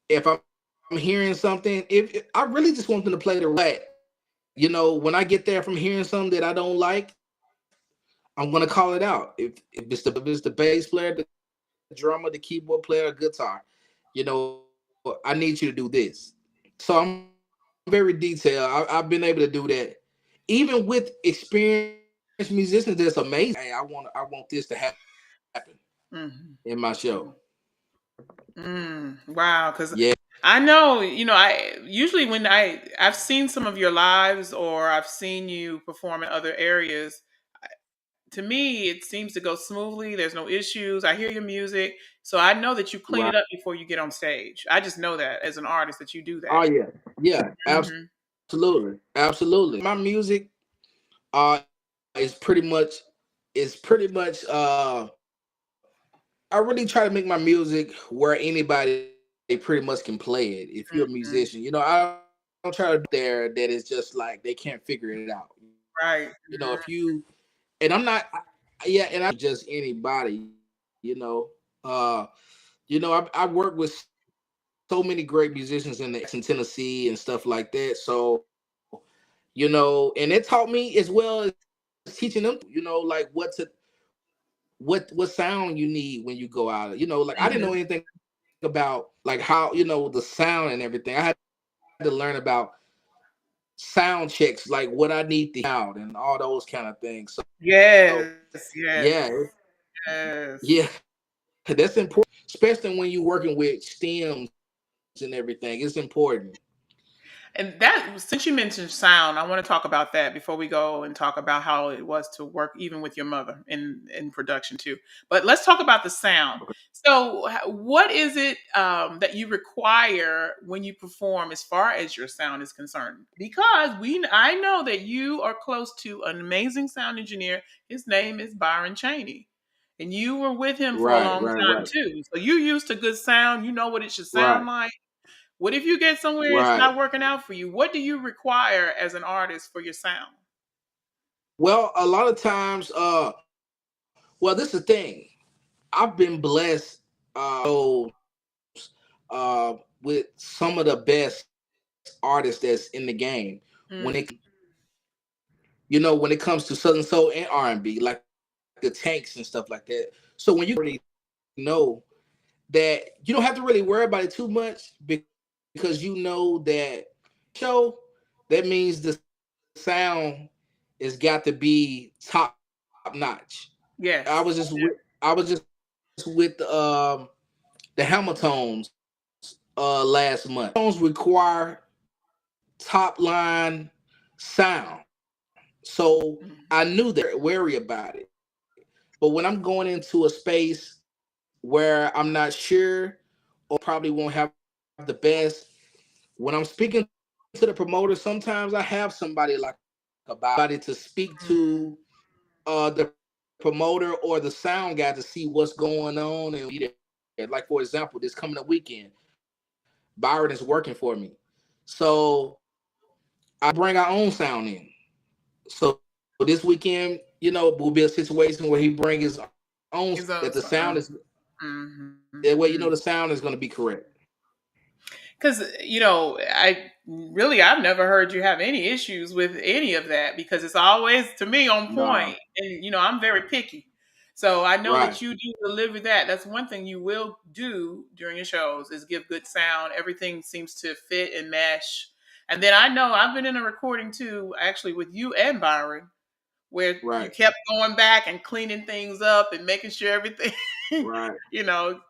if I'm hearing something, if I really just want them to play the right, when I get there from hearing something that I don't like, I'm gonna call it out. If it's the bass player, the drummer, the keyboard player, guitar, I need you to do this. So I'm very detailed. I've been able to do that, even with experienced musicians. That's amazing. Hey, I want this to happen Hmm. in my show. Wow, because Yeah, I know, I usually when I've seen some of your lives or I've seen you perform in other areas. To me, it seems to go smoothly. There's no issues. I hear your music, so I know that you clean right. it up before you get on stage. I just know that as an artist that you do Oh that. yeah, yeah, Hmm. absolutely, absolutely. My music uh is pretty much I really try to make my music where anybody pretty much can play it. If you're a Hmm. musician, I don't try to do there that is just like they can't figure it out. Right. If you and I'm not, yeah, and I'm just anybody. You know, uh, I work with so many great musicians in Tennessee and stuff like that. So and it taught me as well as teaching them, like what sound you need when you go out. Like I didn't know Hmm. anything about like how the sound and everything. I had to learn about sound checks, like what I need to out and all those kind of things. So Yes. Yes. yeah, Yes. yeah, that's important, especially when you're working with stems. and everything. It's important. And that, since you mentioned sound, I want to talk about that before we go and talk about how it was to work even with your mother in production too. But let's talk about the sound. So, what is it that you require when you perform, as far as your sound is concerned? Because I know that you are close to an amazing sound engineer. His name is Byron Cheney, and you were with him for a Right, long right, time right, too. So you're used to good sound. You know what it should sound right, like. What if you get somewhere it's right. not working out for you? What do you require as an artist for your sound? Well, a lot of times, well, this is the thing. I've been blessed, with some of the best artists that's in the game. When Mm, when it comes to Southern soul and R&B, like the Tanks and stuff like that. So when you already know that you don't have to really worry about it too much because you know that show that means the sound has got to be top notch. I was just with yes. I was just with the Hamiltones last month. Hamiltones require top line sound. So I Mm, knew that wary about it. But when I'm going into a space where I'm not sure or probably won't have the best, when I'm speaking to the promoter, sometimes I have somebody like a bout, somebody to speak to mm, the promoter or the sound guy to see what's going on and be there. Like for example, this coming up weekend, Byron is working for me. So I bring our own sound in. So this weekend, will be a situation where he bring his own that the sound is It's also, that way the mhm, sound is going to mhm. be correct. Because I've never heard you have any issues with any of that, because it's always, to me, on Nah, point. And I'm very picky, so I know right, that you do deliver that. That's one thing you will do during your shows, is give good sound. Everything seems to fit and mesh. And then I know I've been in a recording too, actually, with you and Byron, where you right, kept going back and cleaning things up and making sure everything, right, right,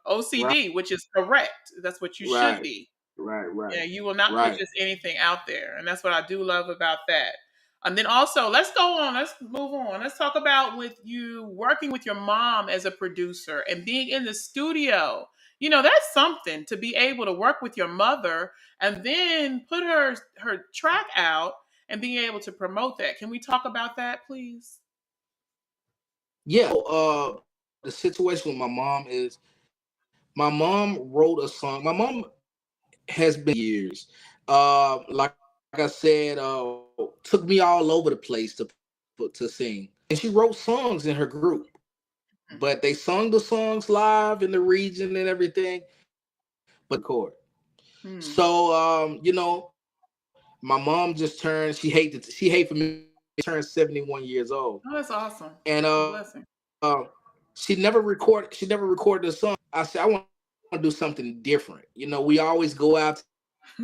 OCD, which is correct. That's what you should right, be. right, Yeah, right, you will not put right. just anything out there. And that's what I do love about that. And then also, let's go on. Let's move on. Let's talk about with you working with your mom as a producer and being in the studio. That's something, to be able to work with your mother and then put her track out and being able to promote that. Can we talk about that, please? Yeah. So the situation with my mom is my mom wrote a song. My mom has been years. Like I said, took me all over the place to sing, and she wrote songs in her group. But they sung the songs live in the region and everything, but they didn't record. Hmm. So my mom just turned. She hate for me to turned 71 years old, Oh, that's awesome. and It's a blessing. she never recorded a song. I said I want to do something different. We always go out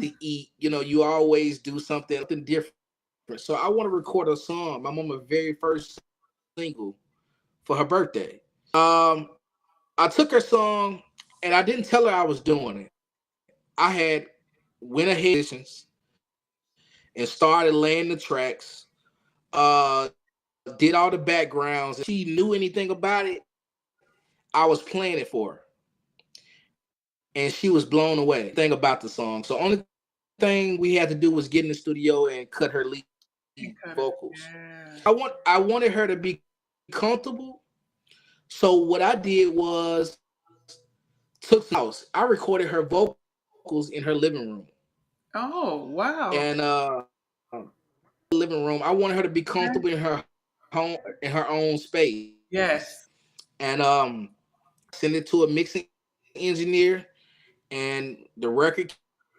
to eat. You always do something different. So I want to record a song. My mom very first single for her birthday. Um, I took her song and I didn't tell her I was doing it. I had went ahead musicians and started laying the tracks. Did all the backgrounds. And before she knew anything about it, I was playing it for her, and she was blown away. Thing about the song. So only thing we had to do was get in the studio and cut her lead vocals. You cut So it. I Yeah. wanted her to be comfortable. So what I did was took some house. I recorded her vocals in her living room, Oh, and wow. living room. I wanted her to be comfortable in her Okay. in her own space, Yes. and sent it to a mixing engineer, and the record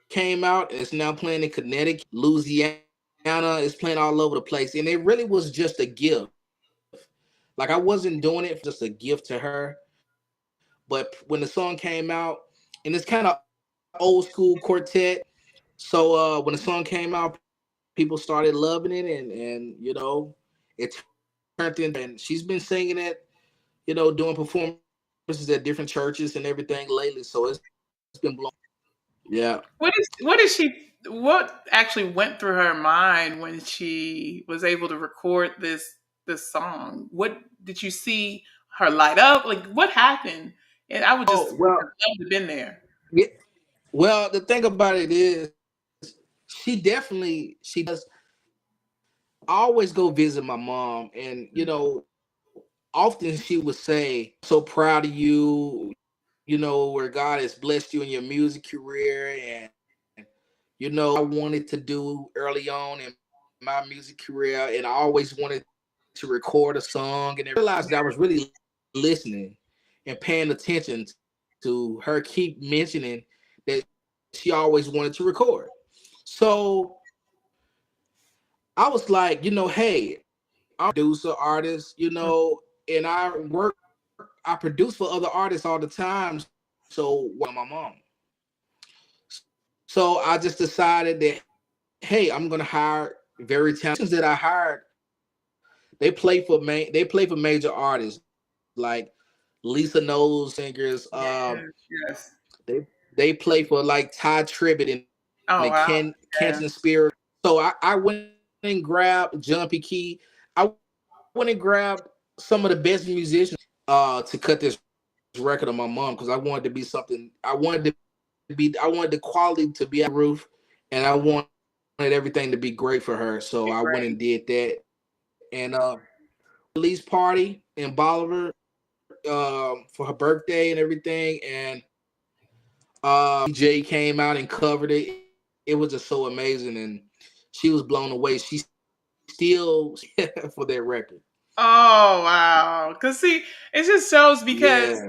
came out. And it's now playing in Connecticut, Louisiana. It's playing all over the place, and it really was just a gift. Like I wasn't doing it for just a gift to her, but when the song came out, and it's kind of old school quartet. So when the song came out, people started loving it, and it turned into something different. And she's been singing it, doing performances at different churches and everything lately. So it's been blowing up. Yeah. What actually went through her mind when she was able to record this song? What did you see her light up? Like what happened? And I would just Oh well, love to have been there. yeah. Well, the thing about it is, she does. I always go visit my mom, and often she would say, "So proud of you," where God has blessed you in your music career, and I wanted to do early on in my music career, and I always wanted to record a song, and I realized that I was really listening and paying attention to her keep mentioning that she always wanted to record. So I was like, hey, I'm a producer, artist, and I produce for other artists all the time. So why my mom? So I just decided that, hey, I'm gonna hire very talented that I hired. They play for major artists like Lisa Knowles singers. Yes, yes. They play for like Ty Tribbett Oh and wow. Yeah. Kenton Spears. So I went and grabbed Jumpy Key. I went and grabbed some of the best musicians to cut this record on my mom, because I wanted to be something. I wanted the quality to be at the roof, and I wanted everything to be great for her. So Be I went great. and did that. And release party in Bolivar for her birthday and everything. And DJ came out and covered it. It was just so amazing, and she was blown away. She still for that record. Oh wow. Cause see, it just shows because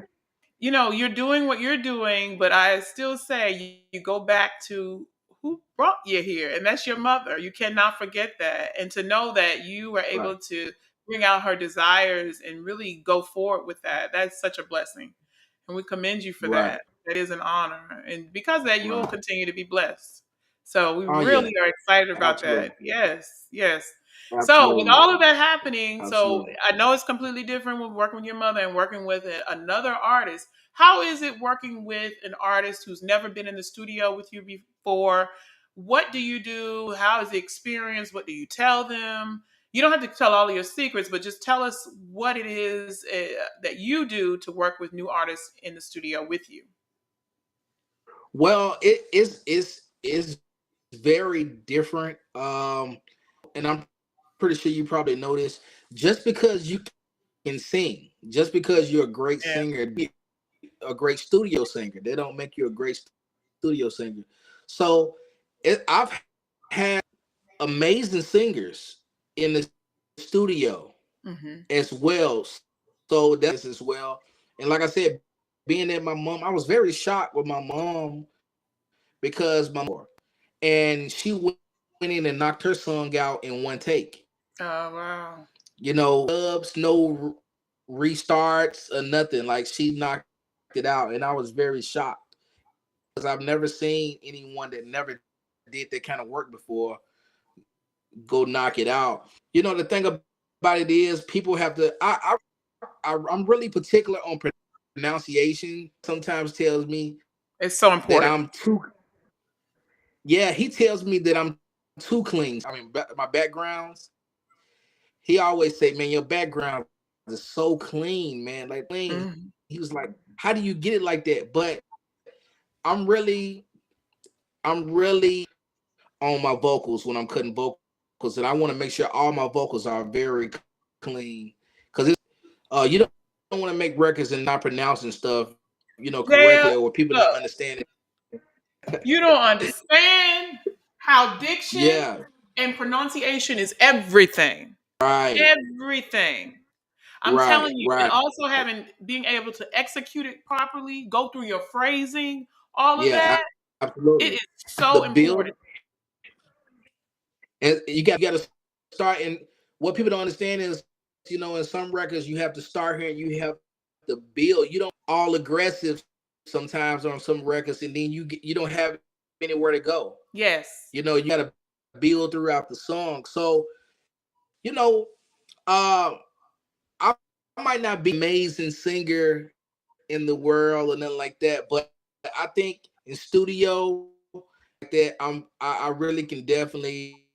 Yeah, you're doing what you're doing, but I still say you go back to who brought you here, and that's your mother. You cannot forget that. And to know that you were right, able to bring out her desires and really go forward with that, that's such a blessing. And we commend you for right, that. That is an honor. And because of that, you'll right. continue to be blessed. So we Oh yeah, really are excited about absolutely, that. Yes, yes. So with absolutely, all of that happening, so absolutely. I know it's completely different with working with your mother and working with another artist. How is it working with an artist who's never been in the studio with you before? What do you do? How is the experience? What do you tell them? You don't have to tell all of your secrets, but just tell us what it is that you do to work with new artists in the studio with you. Well, it is very different. And I'm pretty sure you probably noticed, just because you can sing, just because you're a great Yeah. singer, a great studio singer, they don't make you a great studio singer. So I've had amazing singers in the studio Hmm. as well. So that's as well. And like I said, being at my mom, I was very shocked with my mom, because and she went in and knocked her song out in one take. Oh wow. Dubs, no restarts or nothing. Like, she knocked it out, and I was very shocked, because I've never seen anyone that never did that kind of work before go knock it out. The thing about it is, people have to. I'm really particular on pronunciation. Sometimes tells me It's so that important. I'm too. Yeah, he tells me that I'm too clean. I mean, my backgrounds. He always say, "Man, your background is so clean, man. Like clean." Mhm. He was like, "How do you get it like that?" But I'm really, I'm really on my vocals when I'm cutting vocals, and I want to make sure all my vocals are very clean, because you don't want to make records and not pronouncing stuff, Yeah, correctly, or people not look, understand it. you don't understand how diction Yeah, and pronunciation is everything. right, Everything. I'm right, telling you, and right. also being able to execute it properly, go through your phrasing, all of Yeah, that, it absolutely. is The so build, important. and you got to start. And what people don't understand is, in some records you have to start here, and you have to build. You don't all aggressive sometimes on some records, and then you don't have anywhere to go. Yes. You got to build throughout the song. So, you know, uh, I might not be an amazing singer in the world or nothing like that, but I think in studio like that, I really can definitely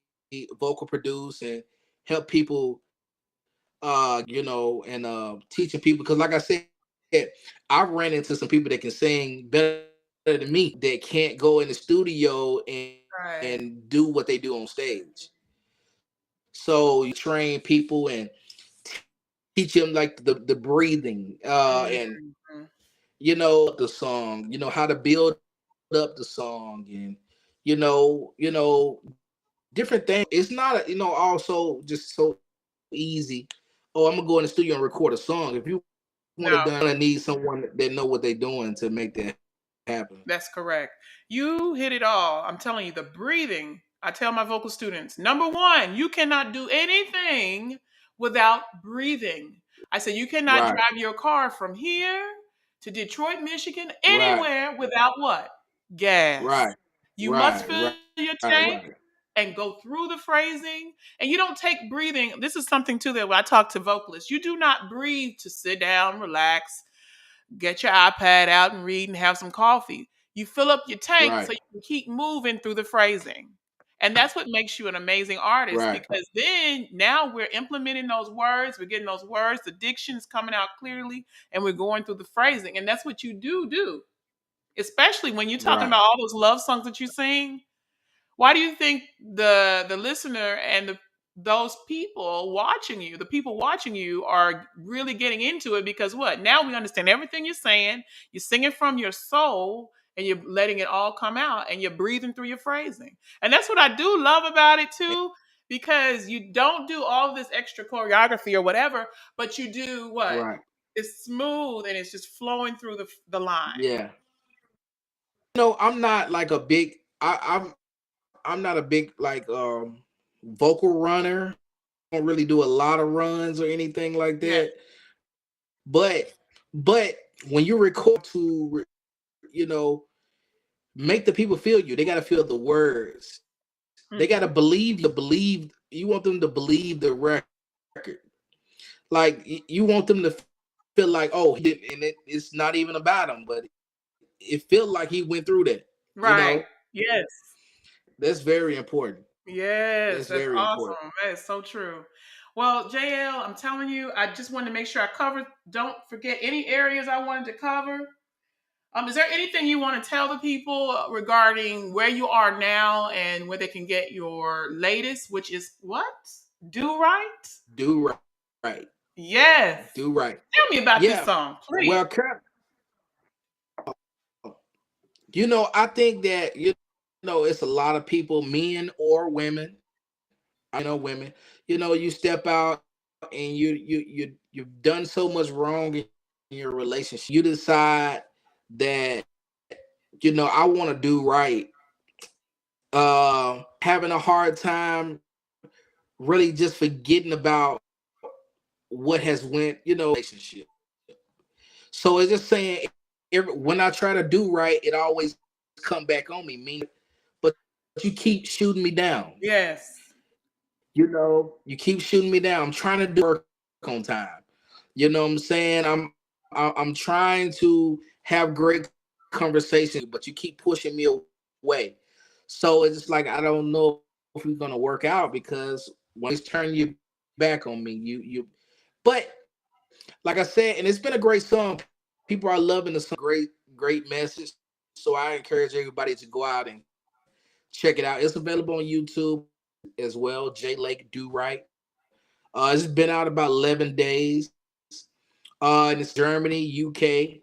vocal produce and help people, and teaching people, because like I said, I've ran into some people that can sing better than me that can't go in the studio and do what they do on stage. So you train people and teach them like the breathing, and Mm-hmm. the song, how to build up the song, and different things. It's not also just so easy. Oh, I'm gonna go in the studio and record a song. If you want it done, you're gonna need No. someone that know what they're doing to make that happen. That's correct. You hit it all. I'm telling you, the breathing. I tell my vocal students, number one, you cannot do anything without breathing. I say, you cannot Right, drive your car from here to Detroit, Michigan, right, anywhere without what? Gas. right, You must right, fill right, your right, tank and go through the phrasing. And you don't take breathing. This is something too that when I talk to vocalists, you do not breathe to sit down, relax, get your iPad out and read and have some coffee. You fill up your tank so right, you can keep moving through the phrasing. And that's what makes you an amazing artist, right. because then now we're implementing those words, we're getting those words, the diction's coming out clearly, and we're going through the phrasing. And that's what you do, especially when you're talking Right. about all those love songs that you sing. Why do you think the listener and those people watching you, the people watching you, are really getting into it? Because what? Now we understand everything you're saying. You're singing from your soul, and you're letting it all come out, and you're breathing through your phrasing. And that's what I do love about it too, because you don't do all this extra choreography or whatever, but you do what? Right. It's smooth and it's just flowing through the line. Yeah. I'm not like a big. I'm not a big like vocal runner. I don't really do a lot of runs or anything like Yes. that. But when you record to make the people feel you, they got to feel the words. They got to Hmm. believe. You want them to believe the record. Like you want them to feel like, oh, he didn't, and it's not even about him, but it felt like he went through that. You Right. know, Yes. that's very important. Yes, That's that's very important. awesome. That is so true. Well, JL, I'm telling you, I just wanted to make sure I covered. Don't forget any areas I wanted to cover. Is there anything you want to tell the people regarding where you are now and where they can get your latest, which is what? Do right? Do right. Yes. Do right. Tell me about this Yeah. song, please. Well, I think that it's a lot of people, men or women. Women. You step out and you've done so much wrong in your relationship. You decide that I want to do right. Having a hard time really just forgetting about what has went, relationship. So it's just saying, when I try to do right, it always come back on me. But you keep shooting me down. Yes. You keep shooting me down. I'm trying to do work on time. You know what I'm saying? I'm trying to have great conversations, but you keep pushing me away. So it's just like I don't know if we're gonna work out, because when it's turn you back on me, you. But like I said, and it's been a great song. People are loving the song. Great message. So I encourage everybody to go out and check it out. It's available on YouTube as well. JLake Do Right. It's been out about 11 days. And it's Germany, UK.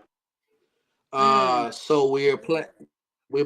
Mm. So we're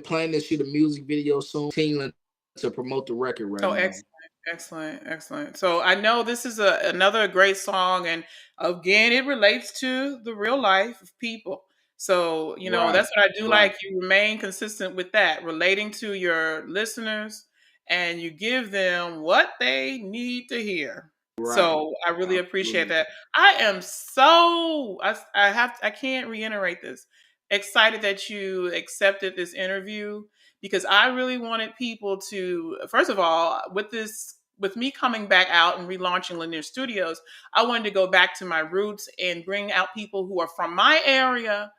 planning to shoot a music video soon. Continuing to promote the record right Oh, now. excellent, excellent, excellent. So I know this is another great song, and again, it relates to the real life of people. So Right, that's what I do right, like. You remain consistent with that, relating to your listeners, and you give them what they need to hear. right. So I really appreciate Absolutely. that. I am so I can't reiterate this. Excited that you accepted this interview, because I really wanted people to, first of all, with me coming back out and relaunching Lanier Studios, I wanted to go back to my roots and bring out people who are from my area,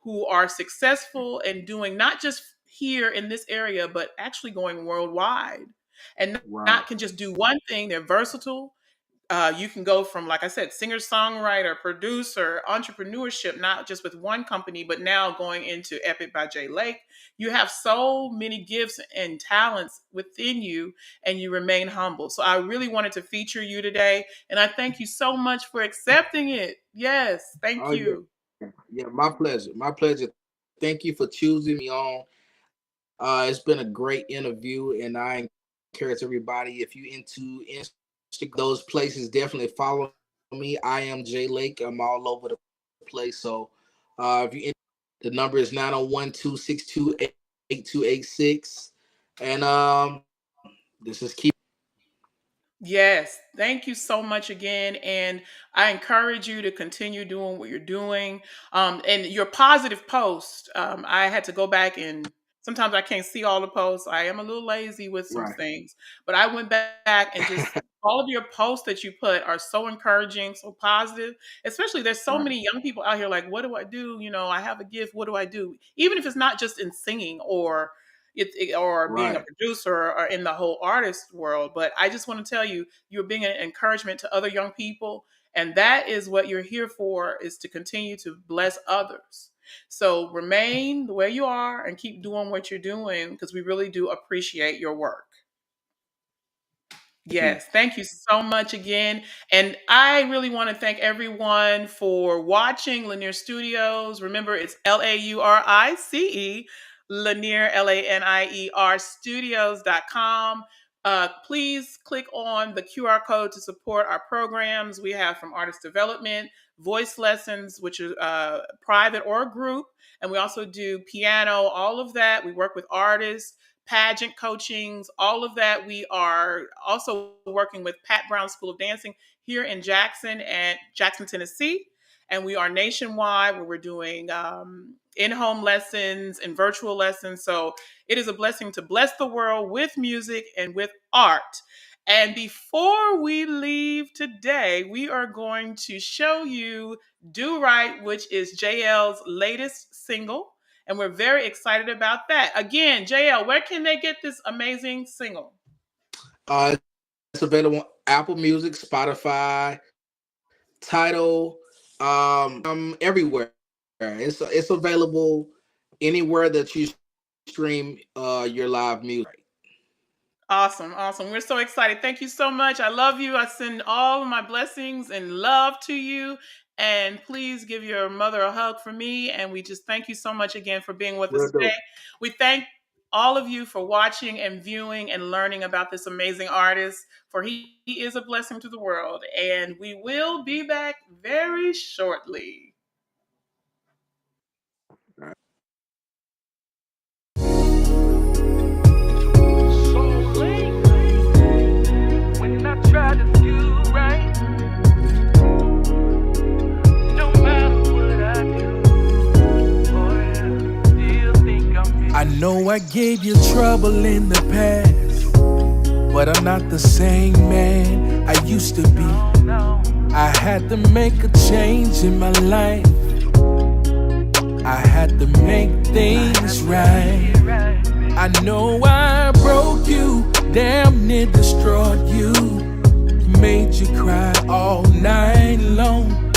who are successful and doing not just here in this area, but actually going worldwide, and Right. not can just do one thing. They're versatile. You can go from, like I said, singer, songwriter, producer, entrepreneurship, not just with one company, but now going into Epic by JLake. You have so many gifts and talents within you, and you remain humble. So I really wanted to feature you today, and I thank you so much for accepting it. Yes, thank Oh yeah. you. Yeah, my pleasure. My pleasure. Thank you for choosing me on. It's been a great interview, and I encourage everybody, if you into Instagram, those places, definitely follow me. I am JLake. I'm all over the place. So if you the number is 901-262-8286. And this is keep. Yes, thank you so much again. And I encourage you to continue doing what you're doing. And your positive post, I had to go back, and sometimes I can't see all the posts. I am a little lazy with some Right. things, but I went back and just all of your posts that you put are so encouraging, so positive. Especially there's so Right. many young people out here like, what do I do? I have a gift. What do I do? Even if it's not just in singing or being a Right. producer or in the whole artist world. But I just want to tell you, you're being an encouragement to other young people. And that is what you're here for, is to continue to bless others. So remain the way you are and keep doing what you're doing, because we really do appreciate your work. Thank you. Yes, thank you so much again. And I really want to thank everyone for watching Lanier Studios. Remember, it's Laurice, Lanier, Lanier Studios.com. Please click on the QR code to support our programs. We have from artist development, voice lessons, which is private or group. And we also do piano, all of that. We work with artists, pageant coachings, all of that. We are also working with Pat Brown School of Dancing here in Jackson Tennessee. And we are nationwide, where we're doing in-home lessons and virtual lessons. So it is a blessing to bless the world with music and with art. And before we leave today, we are going to show you Do Right, which is JL's latest single. And we're very excited about that. Again, JL, where can they get this amazing single? It's available on Apple Music, Spotify, Tidal, everywhere. It's available anywhere that you stream your live music. Awesome. Awesome. We're so excited. Thank you so much. I love you. I send all of my blessings and love to you. And please give your mother a hug for me. And we just thank you so much again for being with us Will today. do. We thank all of you for watching and viewing and learning about this amazing artist, for he is a blessing to the world. And we will be back very shortly. So late when I try to do right. No matter what I do, boy, I still think I know I gave you trouble in the past, but I'm not the same man I used to be. I had to make a change in my life. I had to make things right. I know I broke you, damn near destroyed you, made you cry all night long,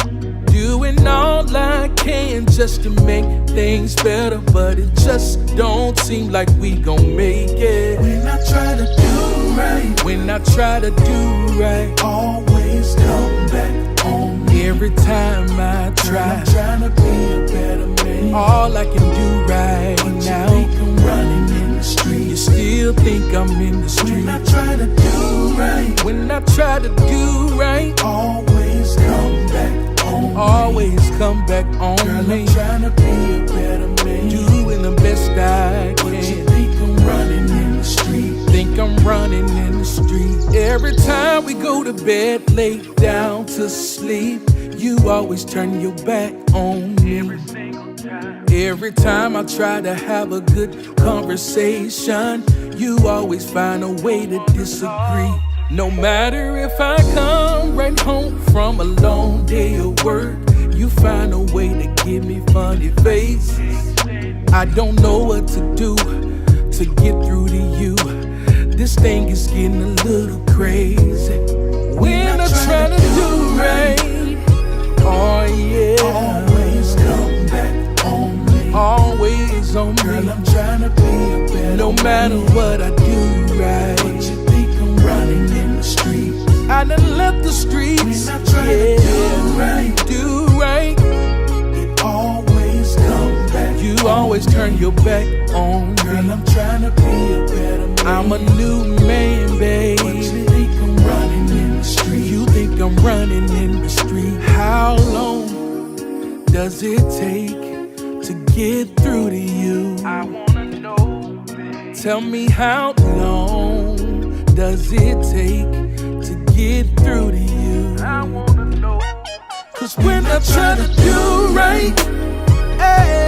doing all I can just to make things better, but it just don't seem like we gon' make it. When I try to do right, when I try to do right, always come back on me. Every time I try, I'm trying to be a better man. All I can do right but now, you think I'm running in the street. You still think I'm in the street. When I try to do right, when I try to do right, always come back on me. Always come back on girl, me. I'm trying to be a better man, doing the best I can. But you think I'm running in the street. Think I'm running in the street. Every time we go to bed, lay down to sleep, you always turn your back on me. Every time I try to have a good conversation, you always find a way to disagree. No matter if I come right home from a long day of work, you find a way to give me funny faces. I don't know what to do to get through to you. This thing is getting a little crazy. When I try to do right, oh yeah, always come back on me. Always on me. Girl, I'm trying to be a better no matter man. What I do right. But you think I'm running in the streets? I done left the streets. When I try to do right, it always comes back. You always turn your back on me. Girl, I'm trying to be a better man. I'm a new man, babe. But you think I'm running in the street? You think I'm running in the street? How long does it take to get through to you? I wanna know, babe. Tell me how long does it take to get through to you? I wanna know. Cause when I try to do right, hey,